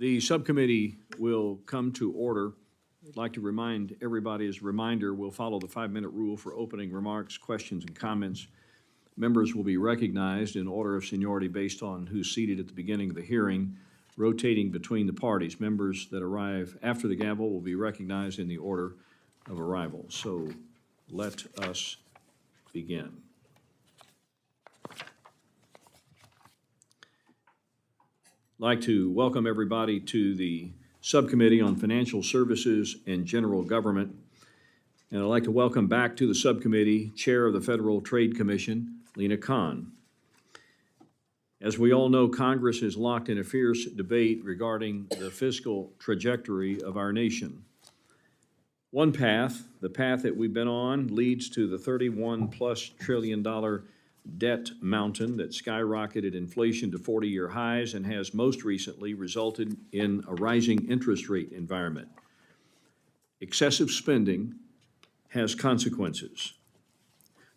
The subcommittee will come to order. I'd like to remind everybody, as a reminder, we'll follow the 5-minute rule for opening remarks, questions, and comments. Members will be recognized in order of seniority based on who's seated at the beginning of the hearing, rotating between the parties. Members that arrive after the gavel will be recognized in the order of arrival. So let us begin. I'd like to welcome everybody to the Subcommittee on Financial Services and General Government. And I'd like to welcome back to the subcommittee Chair of the Federal Trade Commission, Lena Khan. As we all know, Congress is locked in a fierce debate regarding the fiscal trajectory of our nation. One path, the path that we've been on, leads to the $31+ trillion debt mountain that skyrocketed inflation to 40-year highs and has most recently resulted in a rising interest rate environment. Excessive spending has consequences.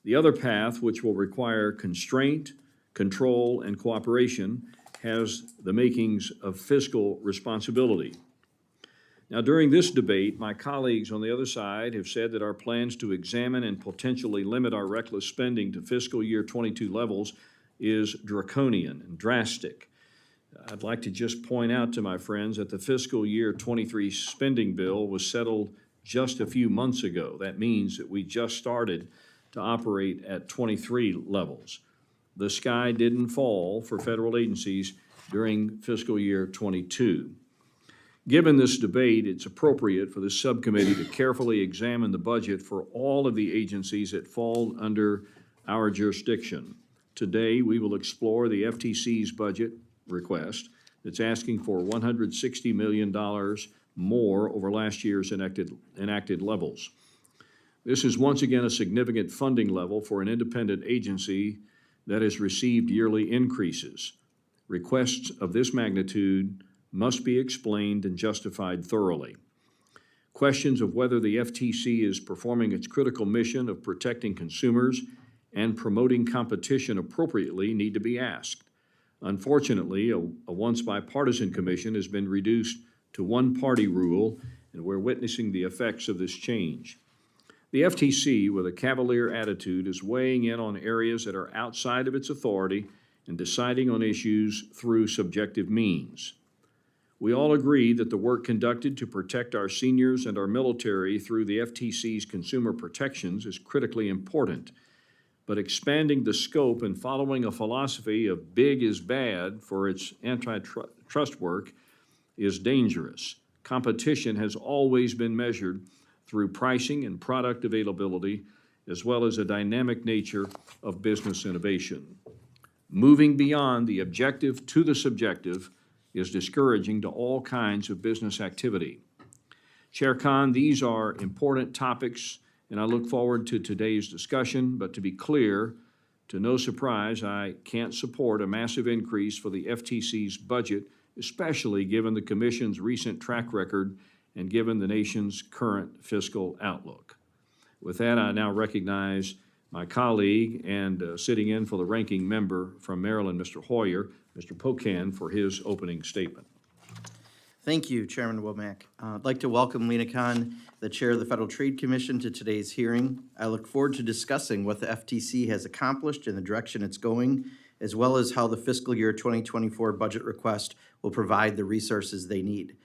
The other path, which will require constraint, control, and cooperation, has the makings of fiscal responsibility. Now, during this debate, my colleagues on the other side have said that our plans to examine and potentially limit our reckless spending to fiscal year 22 levels is draconian and drastic. I'd like to just point out to my friends that the fiscal year 23 spending bill was settled just a few months ago. That means that we just started to operate at 23 levels. The sky didn't fall for federal agencies during fiscal year 22. Given this debate, it's appropriate for the subcommittee to carefully examine the budget for all of the agencies that fall under our jurisdiction. Today, we will explore the FTC's budget request that's asking for $160 million more over last year's enacted levels. This is once again a significant funding level for an independent agency that has received yearly increases. Requests of this magnitude must be explained and justified thoroughly. Questions of whether the FTC is performing its critical mission of protecting consumers and promoting competition appropriately need to be asked. Unfortunately, a once bipartisan commission has been reduced to one-party rule, and we're witnessing the effects of this change. The FTC, with a cavalier attitude, is weighing in on areas that are outside of its authority and deciding on issues through subjective means. We all agree that the work conducted to protect our seniors and our military through the FTC's consumer protections is critically important, but expanding the scope and following a philosophy of big is bad for its antitrust work is dangerous. Competition has always been measured through pricing and product availability, as well as a dynamic nature of business innovation. Moving beyond the objective to the subjective is discouraging to all kinds of business activity. Chair Khan, these are important topics, and I look forward to today's discussion, but to be clear, to no surprise, I can't support a massive increase for the FTC's budget, especially given the Commission's recent track record and given the nation's current fiscal outlook. With that, I now recognize my colleague and sitting in for the ranking member from Maryland, Mr. Hoyer, Mr. Pocan, for his opening statement. Thank you, Chairman Womack. I'd like to welcome Lena Khan, the Chair of the Federal Trade Commission, to today's hearing. I look forward to discussing what the FTC has accomplished and the direction it's going, as well as how the fiscal year 2024 budget request will provide the resources they need.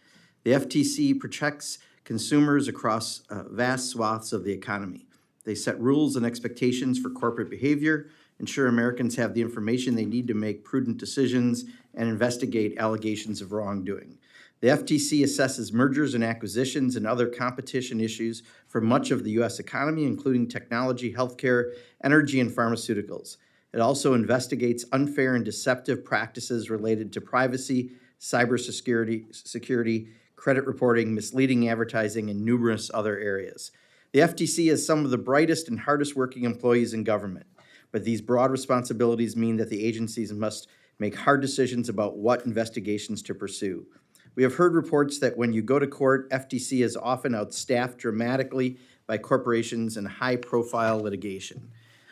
The FTC protects consumers across vast swaths of the economy. They set rules and expectations for corporate behavior, ensure Americans have the information they need to make prudent decisions, and investigate allegations of wrongdoing. The FTC assesses mergers and acquisitions and other competition issues for much of the U.S. economy, including technology, healthcare, energy, and pharmaceuticals. It also investigates unfair and deceptive practices related to privacy, cybersecurity, credit reporting, misleading advertising, and numerous other areas. The FTC has some of the brightest and hardest working employees in government, but these broad responsibilities mean that the agencies must make hard decisions about what investigations to pursue. We have heard reports that when you go to court, FTC is often outstaffed dramatically by corporations and high-profile litigation.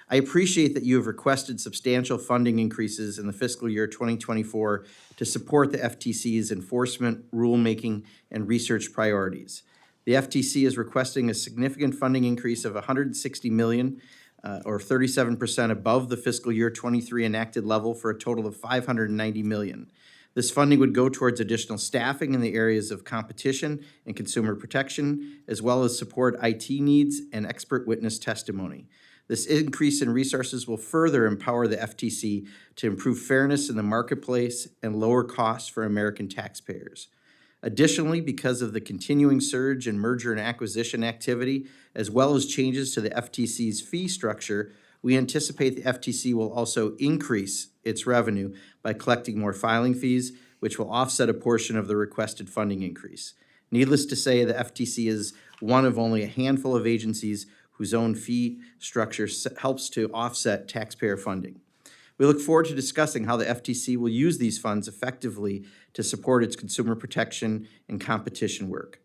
I appreciate that you have requested substantial funding increases in the fiscal year 2024 to support the FTC's enforcement, rulemaking, and research priorities. The FTC is requesting a significant funding increase of $160 million, or 37% above the fiscal year 23 enacted level, for a total of $590 million. This funding would go towards additional staffing in the areas of competition and consumer protection, as well as support IT needs and expert witness testimony. This increase in resources will further empower the FTC to improve fairness in the marketplace and lower costs for American taxpayers. Additionally, because of the continuing surge in merger and acquisition activity, as well as changes to the FTC's fee structure, we anticipate the FTC will also increase its revenue by collecting more filing fees, which will offset a portion of the requested funding increase. Needless to say, the FTC is one of only a handful of agencies whose own fee structure helps to offset taxpayer funding. We look forward to discussing how the FTC will use these funds effectively to support its consumer protection and competition work.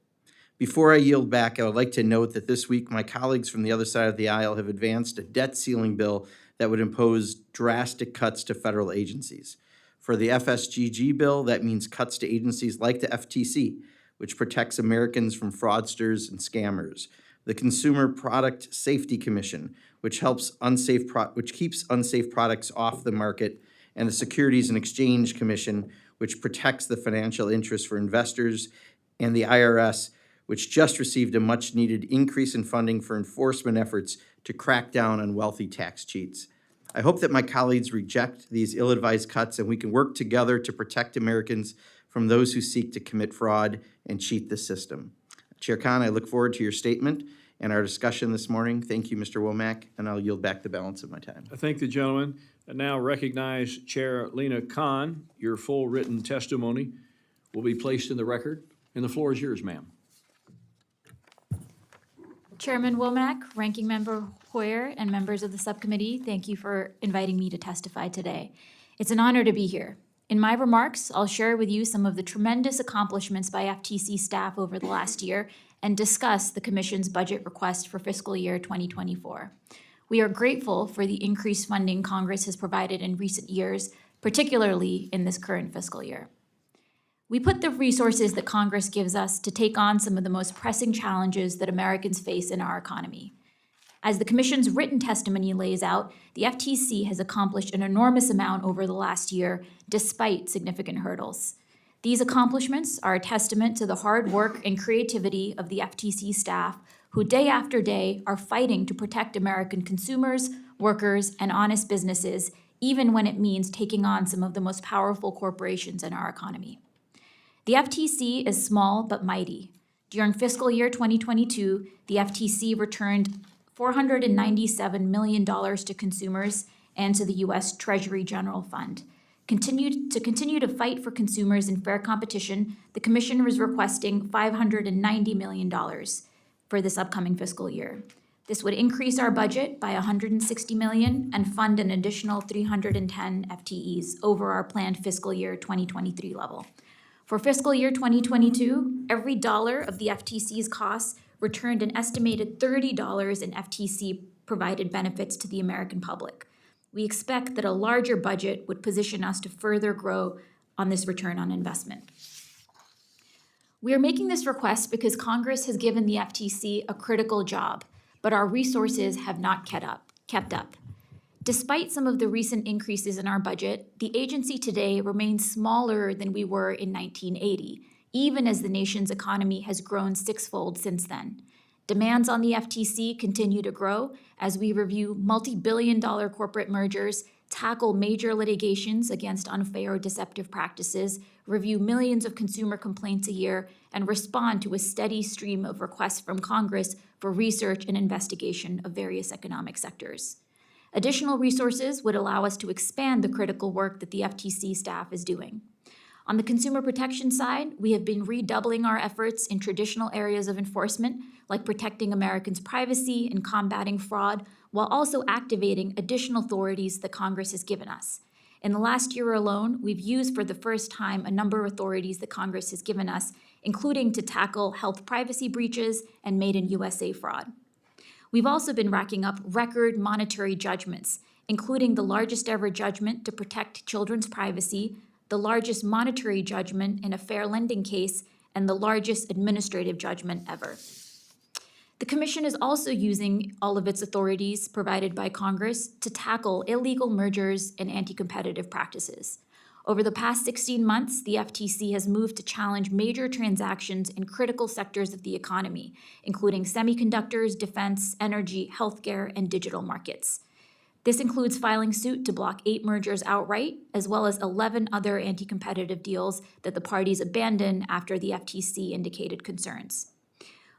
Before I yield back, I would like to note that this week my colleagues from the other side of the aisle have advanced a debt ceiling bill that would impose drastic cuts to federal agencies. For the FSGG bill, that means cuts to agencies like the FTC, which protects Americans from fraudsters and scammers, the Consumer Product Safety Commission, which keeps unsafe products off the market, and the Securities and Exchange Commission, which protects the financial interests for investors, and the IRS, which just received a much-needed increase in funding for enforcement efforts to crack down on wealthy tax cheats. I hope that my colleagues reject these ill-advised cuts and we can work together to protect Americans from those who seek to commit fraud and cheat the system. Chair Khan, I look forward to your statement and our discussion this morning. Thank you, Mr. Womack, and I'll yield back the balance of my time. I thank the gentleman. I now recognize Chair Lena Khan. Your full written testimony will be placed in the record, and the floor is yours, ma'am. Chairman Womack, Ranking Member Hoyer, and members of the subcommittee, thank you for inviting me to testify today. It's an honor to be here. In my remarks, I'll share with you some of the tremendous accomplishments by FTC staff over the last year and discuss the Commission's budget request for fiscal year 2024. We are grateful for the increased funding Congress has provided in recent years, particularly in this current fiscal year. We put the resources that Congress gives us to take on some of the most pressing challenges that Americans face in our economy. As the Commission's written testimony lays out, the FTC has accomplished an enormous amount over the last year, despite significant hurdles. These accomplishments are a testament to the hard work and creativity of the FTC staff, who day after day are fighting to protect American consumers, workers, and honest businesses, even when it means taking on some of the most powerful corporations in our economy. The FTC is small but mighty. During fiscal year 2022, the FTC returned $497 million to consumers and to the U.S. Treasury General Fund. Continue to fight for consumers in fair competition, the Commission was requesting $590 million for this upcoming fiscal year. This would increase our budget by $160 million and fund an additional 310 FTEs over our planned fiscal year 2023 level. For fiscal year 2022, every dollar of the FTC's costs returned an estimated $30 in FTC-provided benefits to the American public. We expect that a larger budget would position us to further grow on this return on investment. We are making this request because Congress has given the FTC a critical job, but our resources have not kept up. Despite some of the recent increases in our budget, the agency today remains smaller than we were in 1980, even as the nation's economy has grown sixfold since then. Demands on the FTC continue to grow as we review multi-billion-dollar corporate mergers, tackle major litigations against unfair or deceptive practices, review millions of consumer complaints a year, and respond to a steady stream of requests from Congress for research and investigation of various economic sectors. Additional resources would allow us to expand the critical work that the FTC staff is doing. On the consumer protection side, we have been redoubling our efforts in traditional areas of enforcement, like protecting Americans' privacy and combating fraud, while also activating additional authorities that Congress has given us. In the last year alone, we've used for the first time a number of authorities that Congress has given us, including to tackle health privacy breaches and Made in USA fraud. We've also been racking up record monetary judgments, including the largest ever judgment to protect children's privacy, the largest monetary judgment in a fair lending case, and the largest administrative judgment ever. The Commission is also using all of its authorities provided by Congress to tackle illegal mergers and anti-competitive practices. Over the past 16 months, the FTC has moved to challenge major transactions in critical sectors of the economy, including semiconductors, defense, energy, healthcare, and digital markets. This includes filing suit to block 8 mergers outright, as well as 11 other anti-competitive deals that the parties abandoned after the FTC indicated concerns.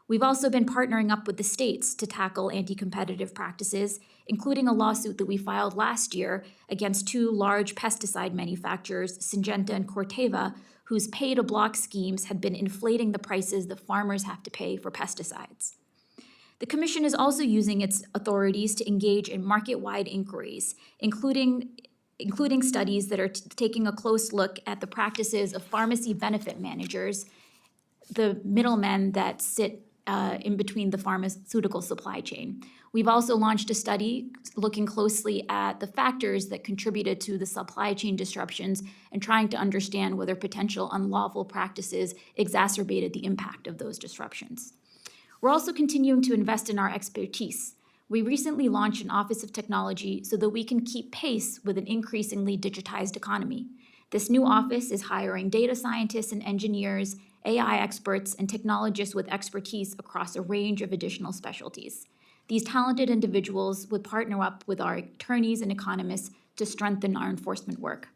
We've also been partnering up with the states to tackle anti-competitive practices, including a lawsuit that we filed last year against 2 large pesticide manufacturers, Syngenta and Corteva, whose pay-to-block schemes had been inflating the prices that farmers have to pay for pesticides. The Commission is also using its authorities to engage in market-wide inquiries, including studies that are taking a close look at the practices of pharmacy benefit managers, the middlemen that sit in between the pharmaceutical supply chain. We've also launched a study looking closely at the factors that contributed to the supply chain disruptions and trying to understand whether potential unlawful practices exacerbated the impact of those disruptions. We're also continuing to invest in our expertise. We recently launched an Office of Technology so that we can keep pace with an increasingly digitized economy. This new office is hiring data scientists and engineers, AI experts, and technologists with expertise across a range of additional specialties. These talented individuals would partner up with our attorneys and economists to strengthen our enforcement work.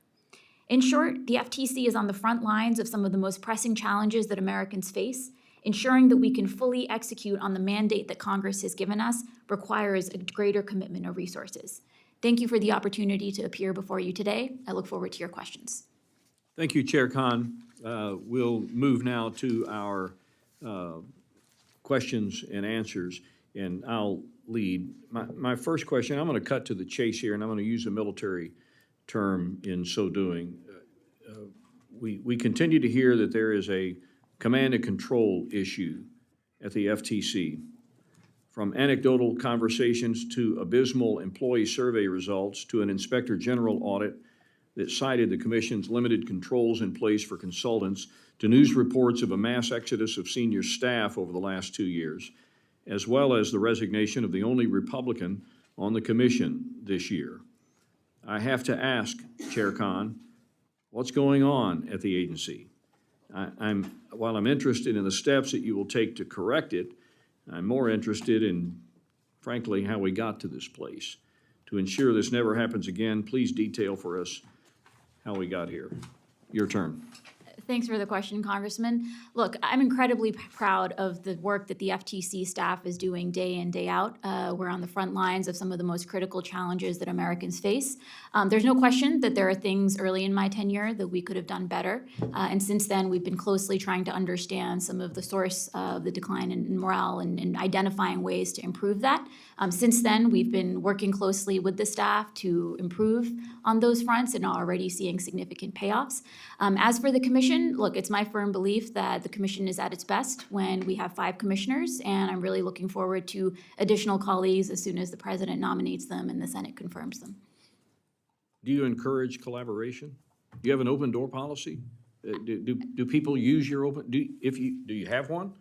In short, the FTC is on the front lines of some of the most pressing challenges that Americans face. Ensuring that we can fully execute on the mandate that Congress has given us requires a greater commitment of resources. Thank you for the opportunity to appear before you today. I look forward to your questions. Thank you, Chair Khan. We'll move now to our questions and answers, and I'll lead. My first question, I'm going to cut to the chase here, and I'm going to use a military term in so doing. We continue to hear that there is a command and control issue at the FTC. From anecdotal conversations to abysmal employee survey results to an inspector general audit that cited the Commission's limited controls in place for consultants to news reports of a mass exodus of senior staff over the last 2 years, as well as the resignation of the only Republican on the Commission this year. I have to ask, Chair Khan, what's going on at the agency? While I'm interested in the steps that you will take to correct it, I'm more interested in, frankly, how we got to this place. To ensure this never happens again, please detail for us how we got here. Your turn. Thanks for the question, Congressman. Look, I'm incredibly proud of the work that the FTC staff is doing day in, day out. We're on the front lines of some of the most critical challenges that Americans face. There's no question that there are things early in my tenure that we could have done better. And since then, we've been closely trying to understand some of the source of the decline in morale and identifying ways to improve that. Since then, we've been working closely with the staff to improve on those fronts and are already seeing significant payoffs. As for the Commission, look, it's my firm belief that the Commission is at its best when we have 5 commissioners, and I'm really looking forward to additional colleagues as soon as the President nominates them and the Senate confirms them. Do you encourage collaboration? Do you have an open door policy? Do people use your open, do you have one?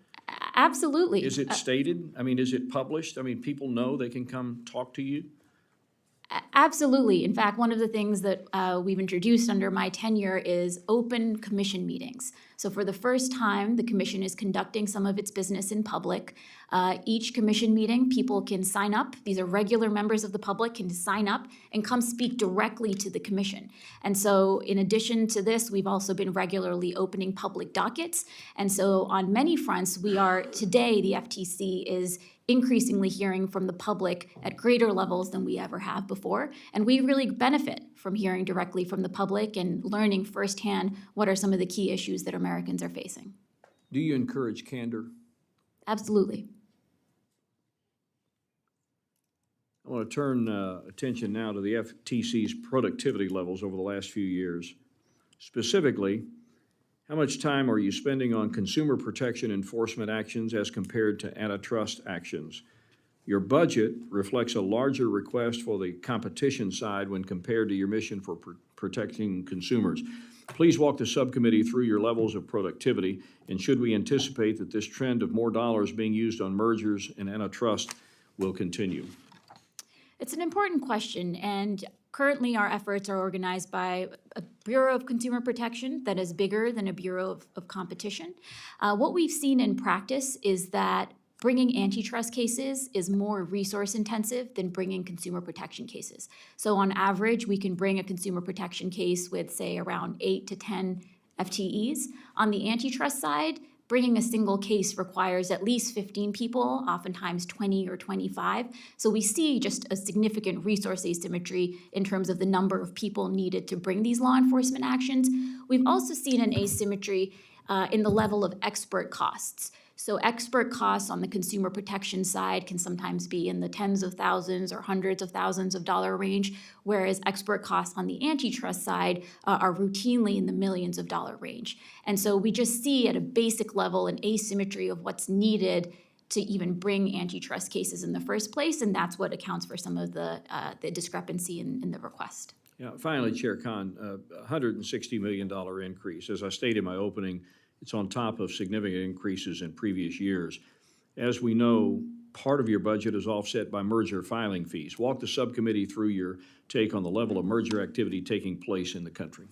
Absolutely. Is it stated? I mean, is it published? I mean, people know they can come talk to you? Absolutely. In fact, one of the things that we've introduced under my tenure is open commission meetings. So for the first time, the commission is conducting some of its business in public. Each commission meeting, people can sign up. These are regular members of the public can sign up and come speak directly to the commission. And so in addition to this, we've also been regularly opening public dockets. And so on many fronts, we are today, the FTC is increasingly hearing from the public at greater levels than we ever have before. And we really benefit from hearing directly from the public and learning firsthand what are some of the key issues that Americans are facing. Do you encourage candor? Absolutely. I want to turn attention now to the FTC's productivity levels over the last few years. Specifically, how much time are you spending on consumer protection enforcement actions as compared to antitrust actions? Your budget reflects a larger request for the competition side when compared to your mission for protecting consumers. Please walk the subcommittee through your levels of productivity, and should we anticipate that this trend of more dollars being used on mergers and antitrust will continue? It's an important question, and currently our efforts are organized by a Bureau of Consumer Protection that is bigger than a Bureau of Competition. What we've seen in practice is that bringing antitrust cases is more resource intensive than bringing consumer protection cases. So on average, we can bring a consumer protection case with, say, around 8 to 10 FTEs. On the antitrust side, bringing a single case requires at least 15 people, oftentimes 20 or 25. So we see just a significant resource asymmetry in terms of the number of people needed to bring these law enforcement actions. We've also seen an asymmetry in the level of expert costs. So expert costs on the consumer protection side can sometimes be in the tens of thousands or hundreds of thousands of dollar range, whereas expert costs on the antitrust side are routinely in the millions of dollar range. And so we just see at a basic level an asymmetry of what's needed to even bring antitrust cases in the first place, and that's what accounts for some of the discrepancy in the request. Yeah, finally, Chair Khan, $160 million increase. As I stated in my opening, it's on top of significant increases in previous years. As we know, part of your budget is offset by merger filing fees. Walk the subcommittee through your take on the level of merger activity taking place in the country.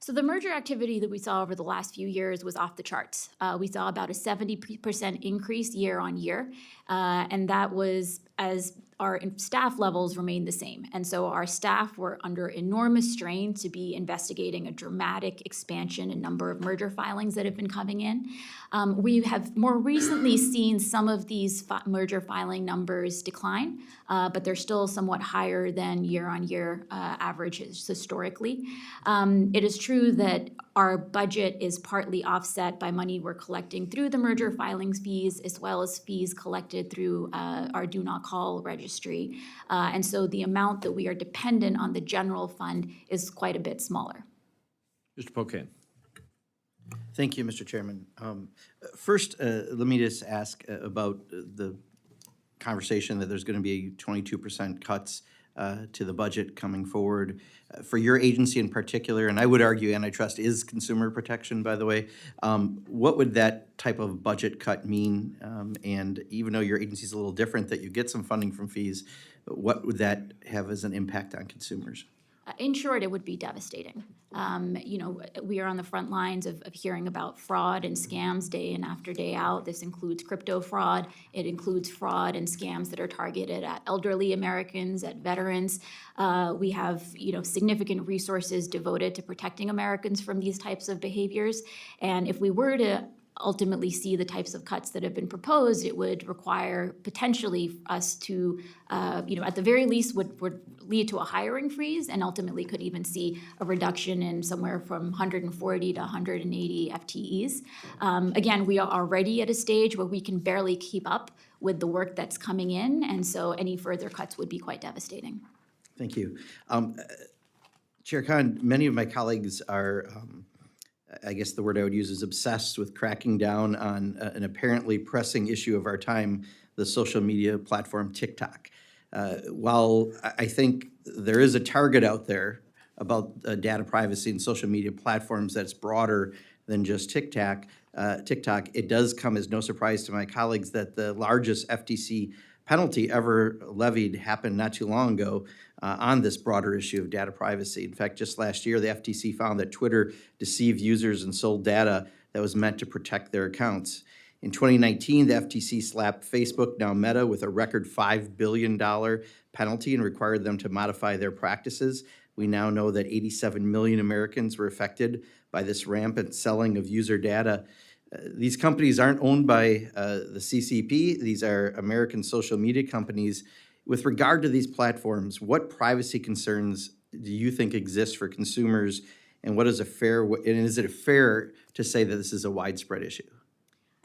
So the merger activity that we saw over the last few years was off the charts. We saw about a 70% increase year on year, and that was as our staff levels remained the same. And so our staff were under enormous strain to be investigating a dramatic expansion in number of merger filings that have been coming in. We have more recently seen some of these merger filing numbers decline, but they're still somewhat higher than year-on-year averages historically. It is true that our budget is partly offset by money we're collecting through the merger filings fees, as well as fees collected through our do not call registry. And so the amount that we are dependent on the general fund is quite a bit smaller. Mr. Pocan. Thank you, Mr. Chairman. First, let me just ask about the conversation that there's going to be 22% cuts to the budget coming forward. For your agency in particular, and I would argue antitrust is consumer protection, by the way, what would that type of budget cut mean? And even though your agency is a little different, that you get some funding from fees, what would that have as an impact on consumers? In short, it would be devastating. We are on the front lines of hearing about fraud and scams day in after day out. This includes crypto fraud. It includes fraud and scams that are targeted at elderly Americans, at veterans. We have, significant resources devoted to protecting Americans from these types of behaviors. And if we were to ultimately see the types of cuts that have been proposed, it would require potentially us to, at the very least would lead to a hiring freeze and ultimately could even see a reduction in somewhere from 140 to 180 FTEs. Again, we are already at a stage where we can barely keep up with the work that's coming in, and so any further cuts would be quite devastating. Thank you. Chair Khan, many of my colleagues are I guess the word I would use is obsessed with cracking down on an apparently pressing issue of our time, the social media platform TikTok. While I think there is a target out there about data privacy and social media platforms that's broader than just TikTok, it does come as no surprise to my colleagues that the largest FTC penalty ever levied happened not too long ago on this broader issue of data privacy. In fact, just last year, the FTC found that Twitter deceived users and sold data that was meant to protect their accounts. In 2019, the FTC slapped Facebook, now Meta, with a record $5 billion penalty and required them to modify their practices. We now know that 87 million Americans were affected by this rampant selling of user data. These companies aren't owned by the CCP. These are American social media companies. With regard to these platforms, what privacy concerns do you think exist for consumers, and what is is it fair to say that this is a widespread issue?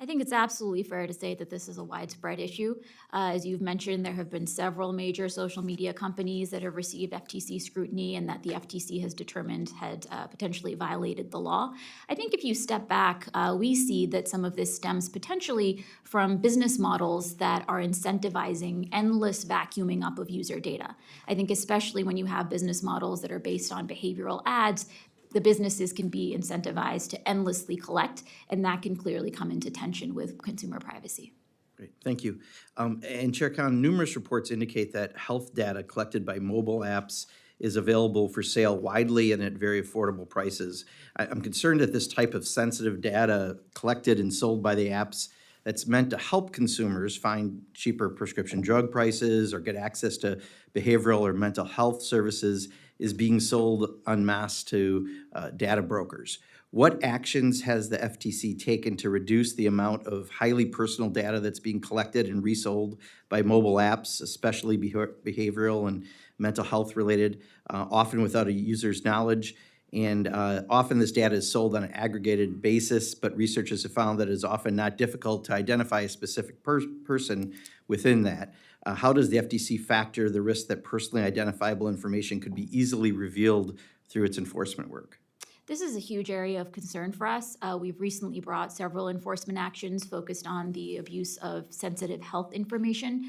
I think it's absolutely fair to say that this is a widespread issue. As you've mentioned, there have been several major social media companies that have received FTC scrutiny and that the FTC has determined had potentially violated the law. I think if you step back, we see that some of this stems potentially from business models that are incentivizing endless vacuuming up of user data. I think especially when you have business models that are based on behavioral ads, the businesses can be incentivized to endlessly collect, and that can clearly come into tension with consumer privacy. Great, thank you. And Chair Khan, numerous reports indicate that health data collected by mobile apps is available for sale widely and at very affordable prices. I'm concerned that this type of sensitive data collected and sold by the apps that's meant to help consumers find cheaper prescription drug prices or get access to behavioral or mental health services is being sold en masse to data brokers. What actions has the FTC taken to reduce the amount of highly personal data that's being collected and resold by mobile apps, especially behavioral and mental health related, often without a user's knowledge? And often this data is sold on an aggregated basis, but researchers have found that it is often not difficult to identify a specific person within that. How does the FTC factor the risk that personally identifiable information could be easily revealed through its enforcement work? This is a huge area of concern for us. We've recently brought several enforcement actions focused on the abuse of sensitive health information,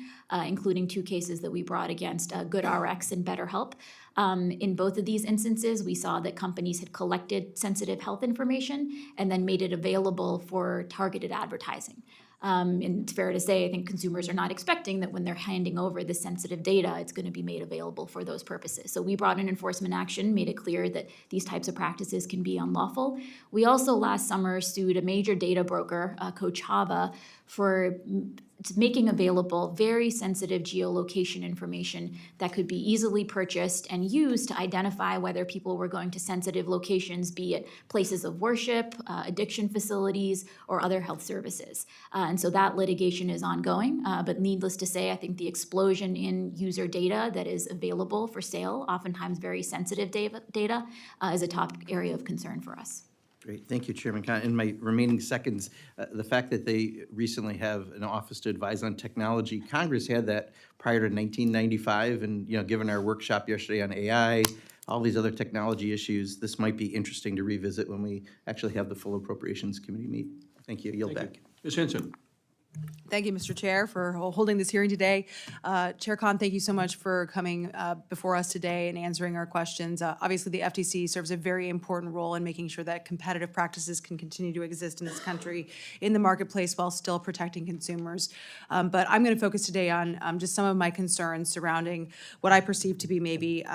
including 2 cases that we brought against GoodRx and BetterHelp. In both of these instances, we saw that companies had collected sensitive health information and then made it available for targeted advertising. And it's fair to say, I think consumers are not expecting that when they're handing over this sensitive data, it's going to be made available for those purposes. So we brought an enforcement action, made it clear that these types of practices can be unlawful. We also last summer sued a major data broker, Coachava, for making available very sensitive geolocation information that could be easily purchased and used to identify whether people were going to sensitive locations, be it places of worship, addiction facilities, or other health services. And so that litigation is ongoing, but needless to say, I think the explosion in user data that is available for sale, oftentimes very sensitive data, is a top area of concern for us. Great, thank you, Chairman Khan. In my remaining seconds, the fact that they recently have an Office to Advise on Technology, Congress had that prior to 1995, and given our workshop yesterday on AI, all these other technology issues, this might be interesting to revisit when we actually have the full Appropriations Committee meet. Thank you. Yield back. Ms. Henson. Thank you, Mr. Chair, for holding this hearing today. Chair Khan, thank you so much for coming before us today and answering our questions. Obviously, the FTC serves a very important role in making sure that competitive practices can continue to exist in this country in the marketplace while still protecting consumers. But I'm going to focus today on just some of my concerns surrounding what I perceive to be maybe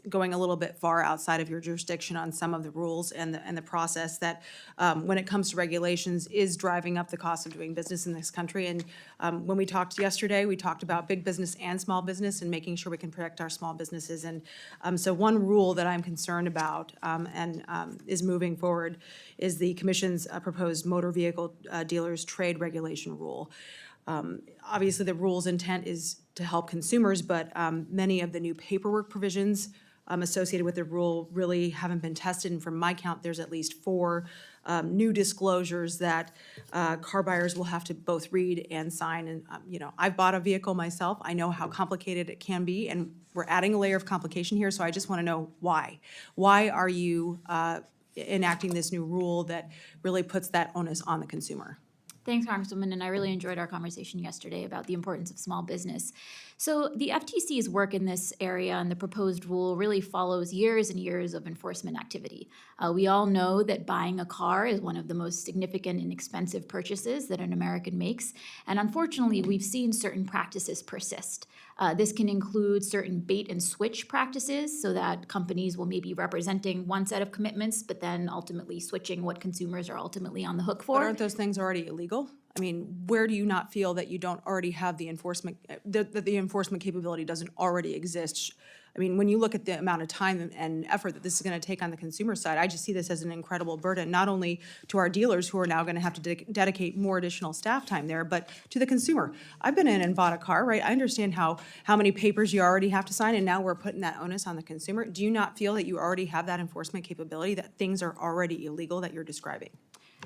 going a little bit far outside of your jurisdiction on some of the rules and the process that, when it comes to regulations, is driving up the cost of doing business in this country. And when we talked yesterday, we talked about big business and small business and making sure we can protect our small businesses. And so one rule that I'm concerned about and is moving forward is the Commission's proposed motor vehicle dealers trade regulation rule. Obviously, the rule's intent is to help consumers, but many of the new paperwork provisions associated with the rule really haven't been tested. And from my count, there's at least 4 new disclosures that car buyers will have to both read and sign. And, I've bought a vehicle myself. I know how complicated it can be, and we're adding a layer of complication here, so I just want to know why. Why are you enacting this new rule that really puts that onus on the consumer? Thanks, Congresswoman, and I really enjoyed our conversation yesterday about the importance of small business. So the FTC's work in this area and the proposed rule really follows years and years of enforcement activity. We all know that buying a car is one of the most significant and expensive purchases that an American makes, and unfortunately, we've seen certain practices persist. This can include certain bait and switch practices so that companies will maybe representing one set of commitments, but then ultimately switching what consumers are ultimately on the hook for. But aren't those things already illegal? I mean, where do you not feel that you don't already have the enforcement, that the enforcement capability doesn't already exist? I mean, when you look at the amount of time and effort that this is going to take on the consumer side, I just see this as an incredible burden, not only to our dealers who are now going to have to dedicate more additional staff time there, but to the consumer. I've been in and bought a car, right? I understand how many papers you already have to sign, and now we're putting that onus on the consumer. Do you not feel that you already have that enforcement capability, that things are already illegal that you're describing?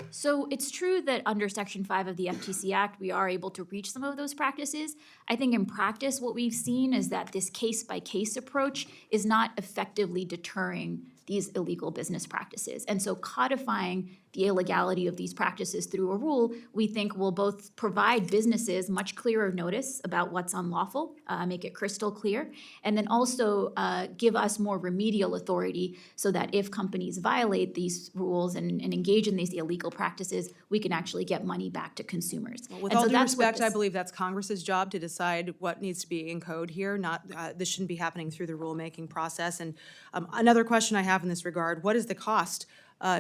So it's true that under Section 5 of the FTC Act, we are able to reach some of those practices. I think in practice, what we've seen is that this case-by-case approach is not effectively deterring these illegal business practices. And so codifying the illegality of these practices through a rule, we think will both provide businesses much clearer notice about what's unlawful, make it crystal clear, and then also give us more remedial authority so that if companies violate these rules and engage in these illegal practices, we can actually get money back to consumers. With And all so due that's what respect, I this- believe that's Congress's job to decide what needs to be in code here, not, this shouldn't be happening through the rulemaking process. And another question I have in this regard, what is the cost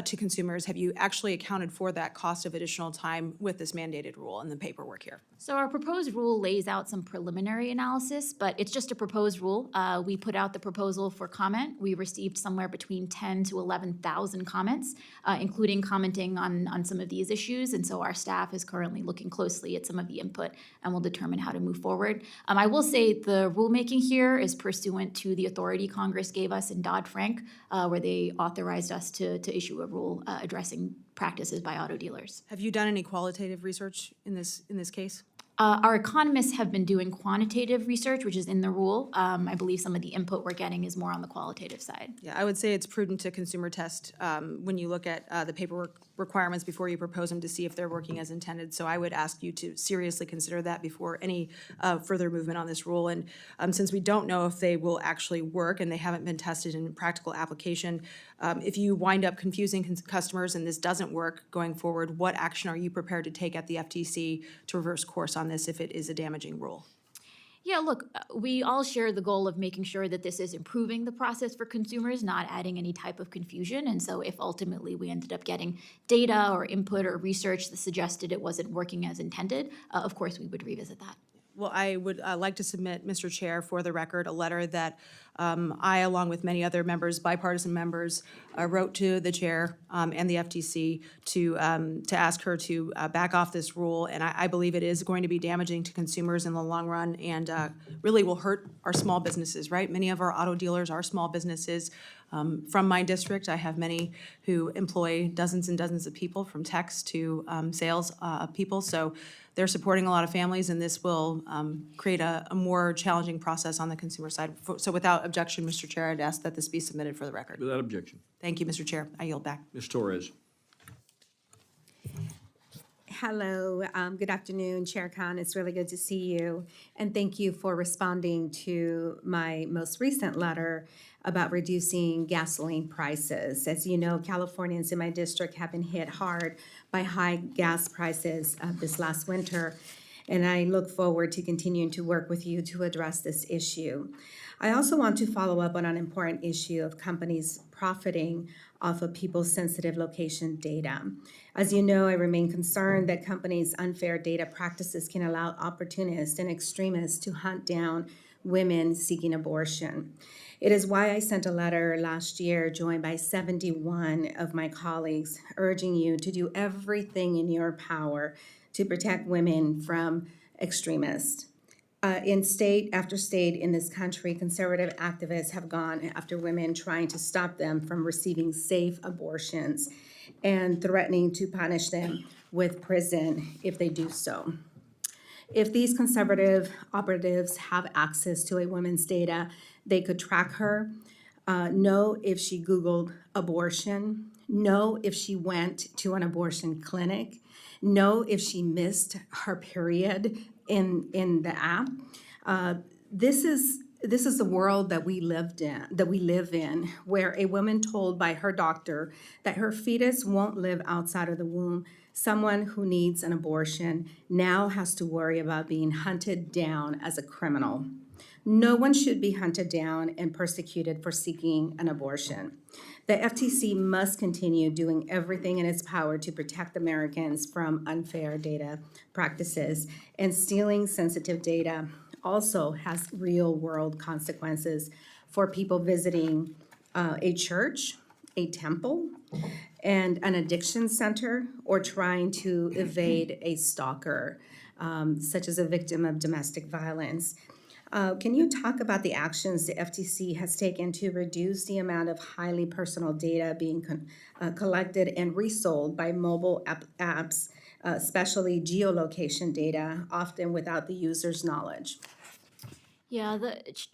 to consumers? Have you actually accounted for that cost of additional time with this mandated rule and the paperwork here? So our proposed rule lays out some preliminary analysis, but it's just a proposed rule. We put out the proposal for comment. We received somewhere between 10 to 11,000 comments, including commenting on some of these issues. And so our staff is currently looking closely at some of the input and will determine how to move forward. I will say the rulemaking here is pursuant to the authority Congress gave us in Dodd-Frank, where they authorized us to issue a rule addressing practices by auto dealers. Have you done any qualitative research in this case? Our economists have been doing quantitative research, which is in the rule. I believe some of the input we're getting is more on the qualitative side. Yeah, I would say it's prudent to consumer test when you look at the paperwork requirements before you propose them to see if they're working as intended. So I would ask you to seriously consider that before any further movement on this rule. And since we don't know if they will actually work and they haven't been tested in practical application, if you wind up confusing customers and this doesn't work going forward, what action are you prepared to take at the FTC to reverse course on this if it is a damaging rule? Yeah, look, we all share the goal of making sure that this is improving the process for consumers, not adding any type of confusion. And so if ultimately we ended up getting data or input or research that suggested it wasn't working as intended, of course, we would revisit that. Well, I would like to submit, Mr. Chair, for the record, a letter that I, along with many other members, bipartisan members, wrote to the chair and the FTC to ask her to back off this rule. And I believe it is going to be damaging to consumers in the long run and really will hurt our small businesses, right? Many of our auto dealers are small businesses. From my district, I have many who employ dozens and dozens of people, from techs to sales people. So they're supporting a lot of families, and this will create a more challenging process on the consumer side. So without objection, Mr. Chair, I'd ask that this be submitted for the record. Without objection. Thank you, Mr. Chair. I yield back. Ms. Torres. Hello, good afternoon, Chair Khan. It's really good to see you. And thank you for responding to my most recent letter about reducing gasoline prices. As you know, Californians in my district have been hit hard by high gas prices this last winter. And I look forward to continuing to work with you to address this issue. I also want to follow up on an important issue of companies profiting off of people's sensitive location data. As you know, I remain concerned that companies' unfair data practices can allow opportunists and extremists to hunt down women seeking abortion. It is why I sent a letter last year, joined by 71 of my colleagues, urging you to do everything in your power to protect women from extremists. In state after state in this country, conservative activists have gone after women, trying to stop them from receiving safe abortions and threatening to punish them with prison if they do so. If these conservative operatives have access to a woman's data, they could track her, know if she Googled abortion, know if she went to an abortion clinic, know if she missed her period in the app. This is the world that we live in, where a woman told by her doctor that her fetus won't live outside of the womb, someone who needs an abortion now has to worry about being hunted down as a criminal. No one should be hunted down and persecuted for seeking an abortion. The FTC must continue doing everything in its power to protect Americans from unfair data practices, and stealing sensitive data also has real-world consequences for people visiting a church, a temple, and an addiction center, or trying to evade a stalker, such as a victim of domestic violence. Can you talk about the actions the FTC has taken to reduce the amount of highly personal data being collected and resold by mobile apps, especially geolocation data, often without the user's knowledge? Yeah,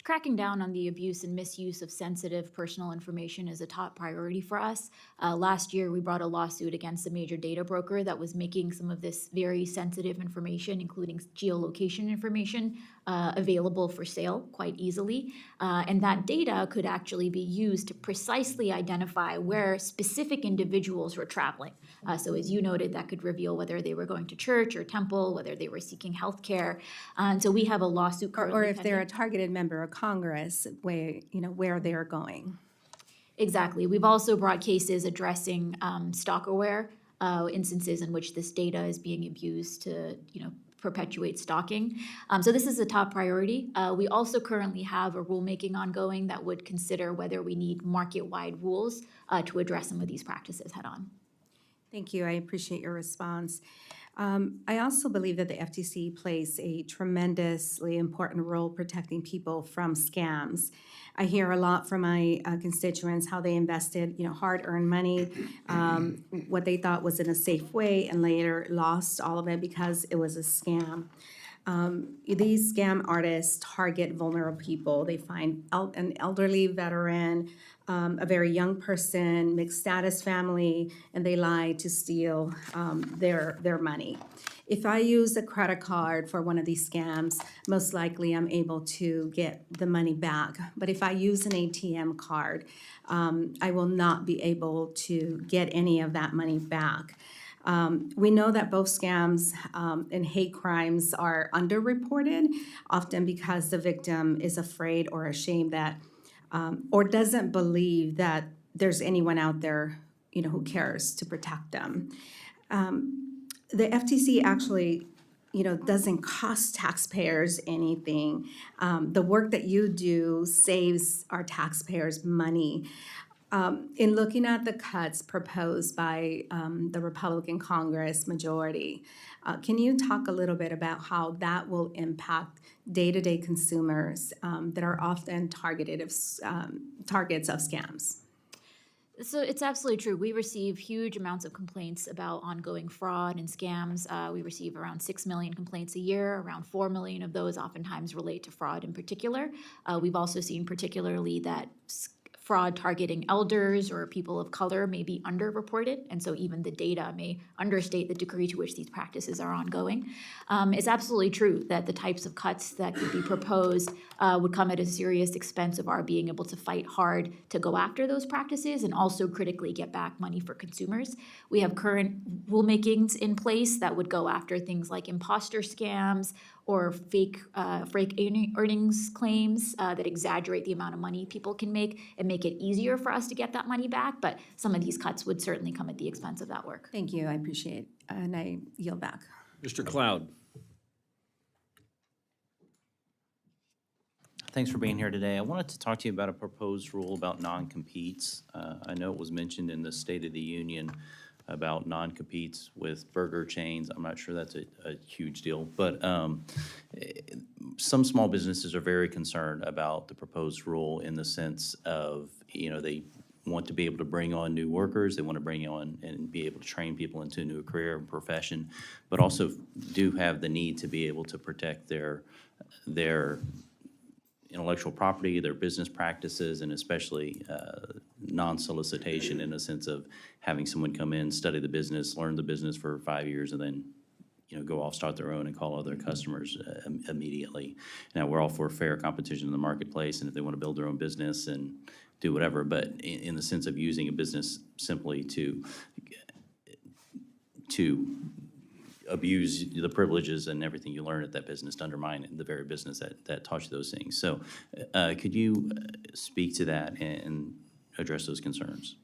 cracking down on the abuse and misuse of sensitive personal information is a top priority for us. Last year, we brought a lawsuit against a major data broker that was making some of this very sensitive information, including geolocation information, available for sale quite easily. And that data could actually be used to precisely identify where specific individuals were traveling. So as you noted, that could reveal whether they were going to church or temple, whether they were seeking health care. And so we have a lawsuit currently Or if they're a pending. targeted member of Congress, where they're going. Exactly. We've also brought cases addressing stalkerware, instances in which this data is being abused to, perpetuate stalking. So this is a top priority. We also currently have a rulemaking ongoing that would consider whether we need market-wide rules to address some of these practices head-on. Thank you. I appreciate your response. I also believe that the FTC plays a tremendously important role protecting people from scams. I hear a lot from my constituents how they invested, hard-earned money, what they thought was in a safe way, and later lost all of it because it was a scam. These scam artists target vulnerable people. They find an elderly veteran, a very young person, mixed status family, and they lie to steal their money. If I use a credit card for one of these scams, most likely I'm able to get the money back. But if I use an ATM card, I will not be able to get any of that money back. We know that both scams and hate crimes are underreported, often because the victim is afraid or ashamed that, or doesn't believe that there's anyone out there, who cares to protect them. The FTC actually, doesn't cost taxpayers anything. The work that you do saves our taxpayers money. In looking at the cuts proposed by the Republican Congress majority, can you talk a little bit about how that will impact day-to-day consumers that are often targets of scams? So it's absolutely true. We receive huge amounts of complaints about ongoing fraud and scams. We receive around 6 million complaints a year. Around 4 million of those oftentimes relate to fraud in particular. We've also seen particularly that fraud targeting elders or people of color may be underreported, and so even the data may understate the degree to which these practices are ongoing. It's absolutely true that the types of cuts that could be proposed would come at a serious expense of our being able to fight hard to go after those practices and also critically get back money for consumers. We have current rulemakings in place that would go after things like imposter scams or fake earnings claims that exaggerate the amount of money people can make and make it easier for us to get that money back. But some of these cuts would certainly come at the expense of that work. Thank you. I appreciate it, and I yield back. Mr. Cloud. Thanks for being here today. I wanted to talk to you about a proposed rule about non-competes. I know it was mentioned in the State of the Union about non-competes with burger chains. I'm not sure that's a huge deal, but some small businesses are very concerned about the proposed rule in the sense of, they want to be able to bring on new workers, they want to bring on and be able to train people into a new career and profession, but also do have the need to be able to protect their intellectual property, their business practices, and especially non-solicitation in a sense of having someone come in, study the business, learn the business for 5 years, and then go off, start their own, and call other customers immediately. Now, we're all for fair competition in the marketplace, and if they want to build their own business and do whatever, but in the sense of using a business simply to abuse the privileges and everything you learn at that business, to undermine the very business that taught you those things. So could you speak to that and address those concerns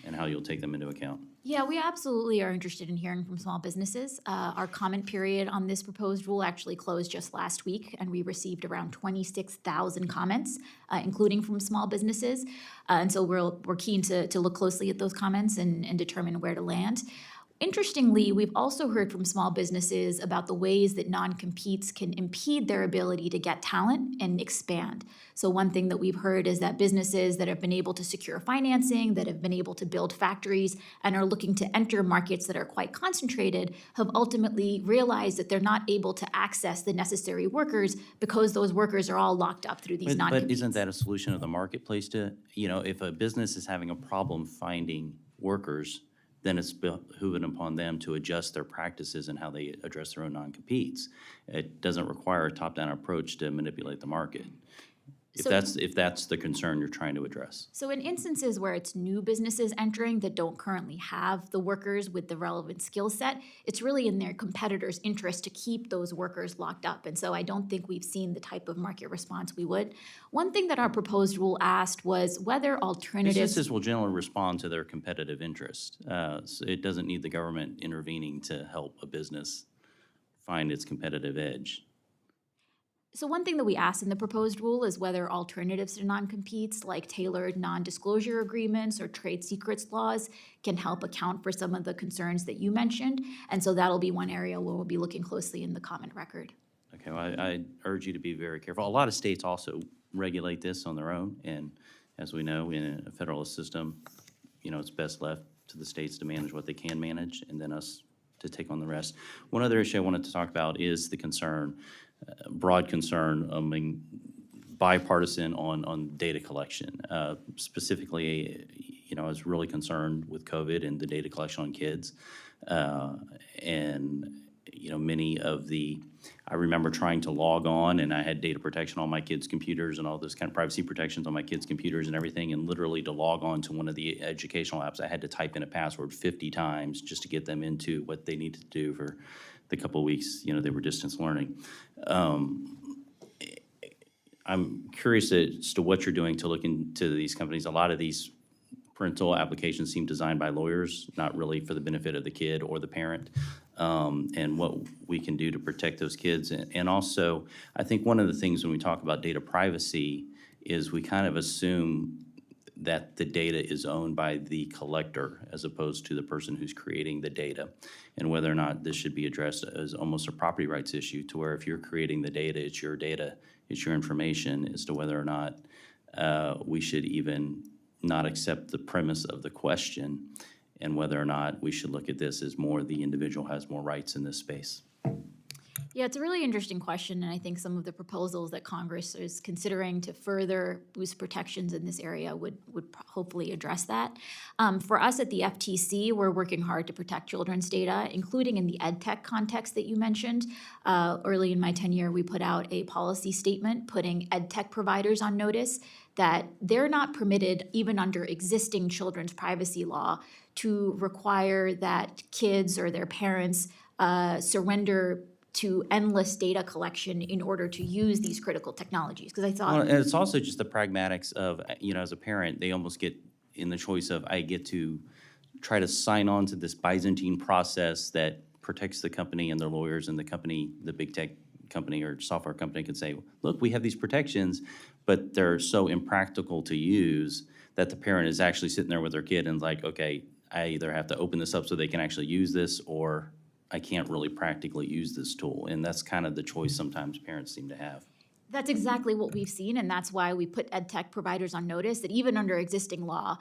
and how you'll take them into account? Yeah, we absolutely are interested in hearing from small businesses. Our comment period on this proposed rule actually closed just last week, and we received around 26,000 comments, including from small businesses. And so we're keen to look closely at those comments and determine where to land. Interestingly, we've also heard from small businesses about the ways that non-competes can impede their ability to get talent and expand. So one thing that we've heard is that businesses that have been able to secure financing, that have been able to build factories, and are looking to enter markets that are quite concentrated, have ultimately realized that they're not able to access the necessary workers because those workers are all locked up through these But non-competes. isn't that a solution of the marketplace to, if a business is having a problem finding workers, then it's behooving upon them to adjust their practices and how they address their own non-competes. It doesn't require a top-down approach to manipulate the market. So- If that's the concern you're trying to address. So in instances where it's new businesses entering that don't currently have the workers with the relevant skill set, it's really in their competitors' interest to keep those workers locked up. And so I don't think we've seen the type of market response we would. One thing that our proposed rule asked was whether alternatives. Businesses will generally respond to their competitive interest. So it doesn't need the government intervening to help a business find its competitive edge. So one thing that we asked in the proposed rule is whether alternatives to non-competes, like tailored non-disclosure agreements or trade secrets laws, can help account for some of the concerns that you mentioned. And so that'll be one area where we'll be looking closely in the comment record. Okay, well, I urge you to be very careful. A lot of states also regulate this on their own, and as we know, in a federalist system, it's best left to the states to manage what they can manage, and then us to take on the rest. One other issue I wanted to talk about is the concern, broad concern, bipartisan on data collection. Specifically, I was really concerned with COVID and the data collection on kids. And many of I remember trying to log on, and I had data protection on my kids' computers and all those kind of privacy protections on my kids' computers and everything, and literally to log on to one of the educational apps, I had to type in a password 50 times just to get them into what they needed to do for the couple of weeks, they were distance learning. I'm curious as to what you're doing to look into these companies. A lot of these parental applications seem designed by lawyers, not really for the benefit of the kid or the parent, and what we can do to protect those kids. And also, I think one of the things when we talk about data privacy is we kind of assume that the data is owned by the collector as opposed to the person who's creating the data, and whether or not this should be addressed as almost a property rights issue, to where if you're creating the data, it's your information, as to whether or not we should even not accept the premise of the question, and whether or not we should look at this as more the individual has more rights in this space. Yeah, it's a really interesting question, and I think some of the proposals that Congress is considering to further boost protections in this area would hopefully address that. For us at the FTC, we're working hard to protect children's data, including in the ed tech context that you mentioned. Early in my tenure, we put out a policy statement putting ed tech providers on notice that they're not permitted, even under existing children's privacy law, to require that kids or their parents surrender to endless data collection in order to use these critical technologies. Because I thought, Well, and it's also just the pragmatics of, as a parent, they almost get in the choice of, I get to try to sign on to this Byzantine process that protects the company and their lawyers, and the company, the big tech company or software company can say, look, we have these protections, but they're so impractical to use that the parent is actually sitting there with their kid and like, okay, I either have to open this up so they can actually use this, or I can't really practically use this tool. And that's kind of the choice sometimes parents seem to have. that's exactly what we've seen, and that's why we put ed tech providers on notice that even under existing law,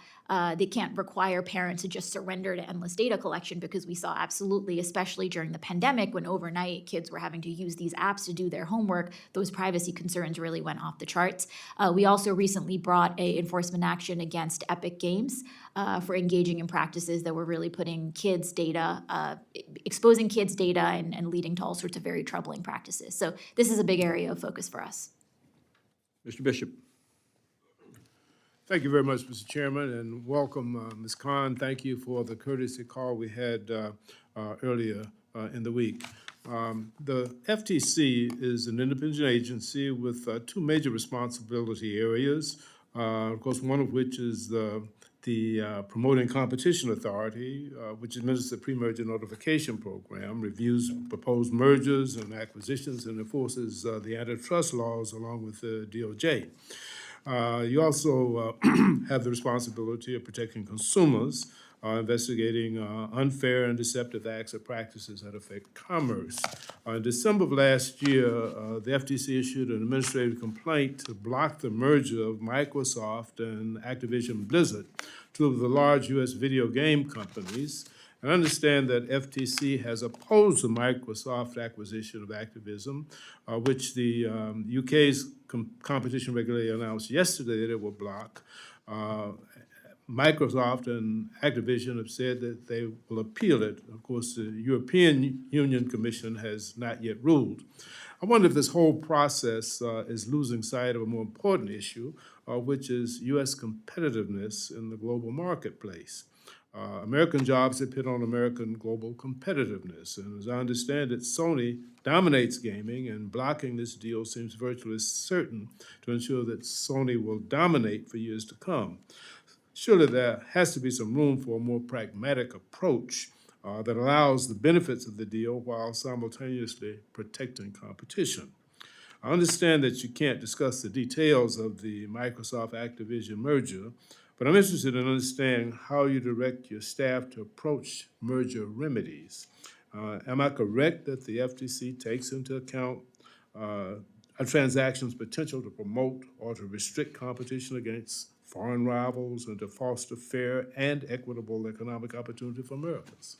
they can't require parents to just surrender to endless data collection, because we saw absolutely, especially during the pandemic when overnight kids were having to use these apps to do their homework, those privacy concerns really went off the charts. We also recently brought a enforcement action against Epic Games for engaging in practices that were really putting kids' data, exposing kids' data and leading to all sorts of very troubling practices. So this is a big area of focus for us. Mr. Bishop. Thank you very much, Mr. Chairman, and welcome, Ms. Khan. Thank you for the courtesy call we had earlier in the week. The FTC is an independent agency with two major responsibility areas, of course, one of which is the Promoting Competition Authority, which administers the pre-merger notification program, reviews proposed mergers and acquisitions, and enforces the antitrust laws along with the DOJ. You also have the responsibility of protecting consumers investigating unfair and deceptive acts or practices that affect commerce. In December of last year, the FTC issued an administrative complaint to block the merger of Microsoft and Activision Blizzard, two of the large U.S. video game companies. I understand that FTC has opposed the Microsoft acquisition of Activision, which the UK's competition regulator announced yesterday that it will block. Microsoft and Activision have said that they will appeal it. Of course, the European Union Commission has not yet ruled. I wonder if this whole process is losing sight of a more important issue, which is U.S. competitiveness in the global marketplace. American jobs depend on American global competitiveness. And as I understand it, Sony dominates gaming, and blocking this deal seems virtually certain to ensure that Sony will dominate for years to come. Surely there has to be some room for a more pragmatic approach that allows the benefits of the deal while simultaneously protecting competition. I understand that you can't discuss the details of the Microsoft-Activision merger, but I'm interested in understanding how you direct your staff to approach merger remedies. Am I correct that the FTC takes into account a transaction's potential to promote or to restrict competition against foreign rivals and to foster fair and equitable economic opportunity for Americans?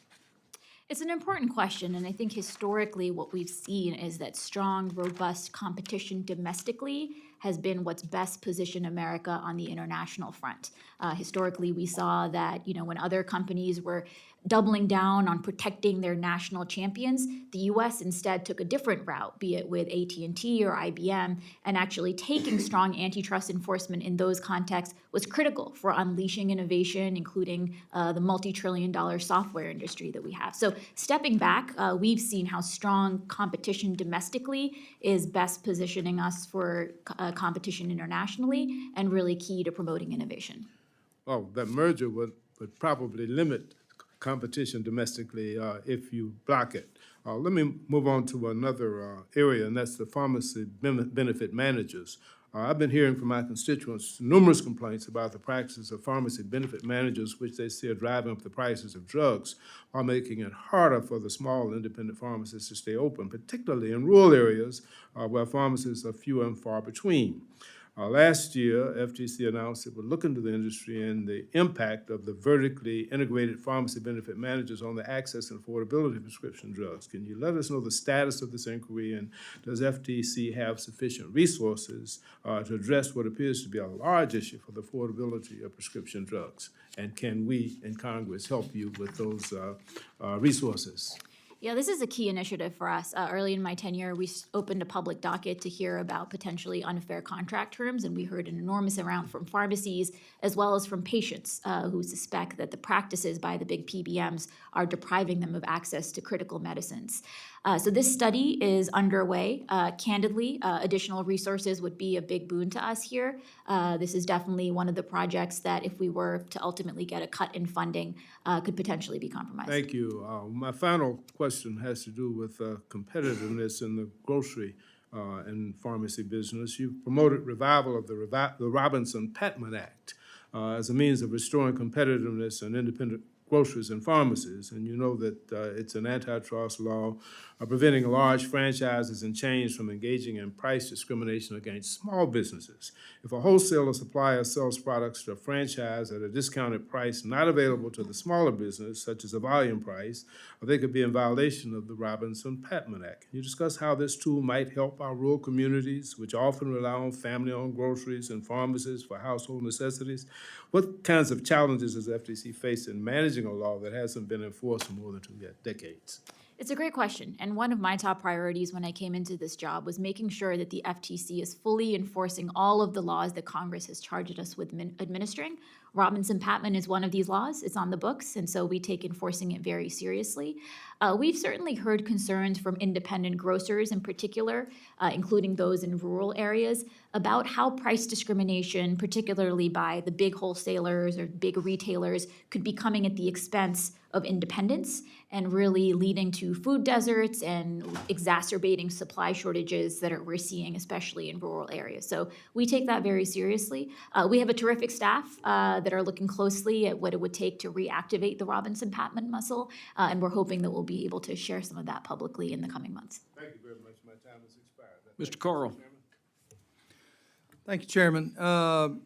It's an important question, and I think historically what we've seen is that strong, robust competition domestically has been what's best positioned America on the international front. Historically, we saw that, when other companies were doubling down on protecting their national champions, the U.S. instead took a different route, be it with AT&T or IBM, and actually taking strong antitrust enforcement in those contexts was critical for unleashing innovation, including the multi-trillion-dollar software industry that we have. So stepping back, we've seen how strong competition domestically is best positioning us for competition internationally and really key to promoting innovation. Oh, that merger would probably limit competition domestically if you block it. Let me move on to another area, and that's the pharmacy benefit managers. I've been hearing from my constituents numerous complaints about the practices of pharmacy benefit managers, which they see are driving up the prices of drugs while making it harder for the small independent pharmacists to stay open, particularly in rural areas where pharmacies are few and far between. Last year, FTC announced it would look into the industry and the impact of the vertically integrated pharmacy benefit managers on the access and affordability of prescription drugs. Can you let us know the status of this inquiry, and does FTC have sufficient resources to address what appears to be a large issue for the affordability of prescription drugs? And can we in Congress help you with those resources? Yeah, this is a key initiative for us. Early in my tenure, we opened a public docket to hear about potentially unfair contract terms, and we heard an enormous amount from pharmacies as well as from patients who suspect that the practices by the big PBMs are depriving them of access to critical medicines. So this study is underway. Candidly, additional resources would be a big boon to us here. This is definitely one of the projects that, if we were to ultimately get a cut in funding, could potentially be compromised. Thank you. My final question has to do with competitiveness in the grocery and pharmacy business. You promoted revival of the Robinson-Patman Act as a means of restoring competitiveness in independent groceries and pharmacies, and you know that it's an antitrust law preventing large franchises and chains from engaging in price discrimination against small businesses. If a wholesaler supplier sells products to a franchise at a discounted price not available to the smaller business, such as a volume price, they could be in violation of the Robinson-Patman Act. Can you discuss how this tool might help our rural communities, which often rely on family-owned groceries and pharmacies for household necessities? What kinds of challenges does the FTC face in managing a law that hasn't been enforced for more than 2 decades? It's a great question, and one of my top priorities when I came into this job was making sure that the FTC is fully enforcing all of the laws that Congress has charged us with administering. Robinson-Patman is one of these laws. It's on the books, and so we take enforcing it very seriously. We've certainly heard concerns from independent grocers in particular, including those in rural areas, about how price discrimination, particularly by the big wholesalers or big retailers, could be coming at the expense of independence and really leading to food deserts and exacerbating supply shortages that we're seeing, especially in rural areas. So we take that very seriously. We have a terrific staff that are looking closely at what it would take to reactivate the Robinson-Patman muscle, and we're hoping that we'll be able to share some of that publicly in the coming months. Thank you very much. My time has expired. Mr. Carl. Thank you, Chairman.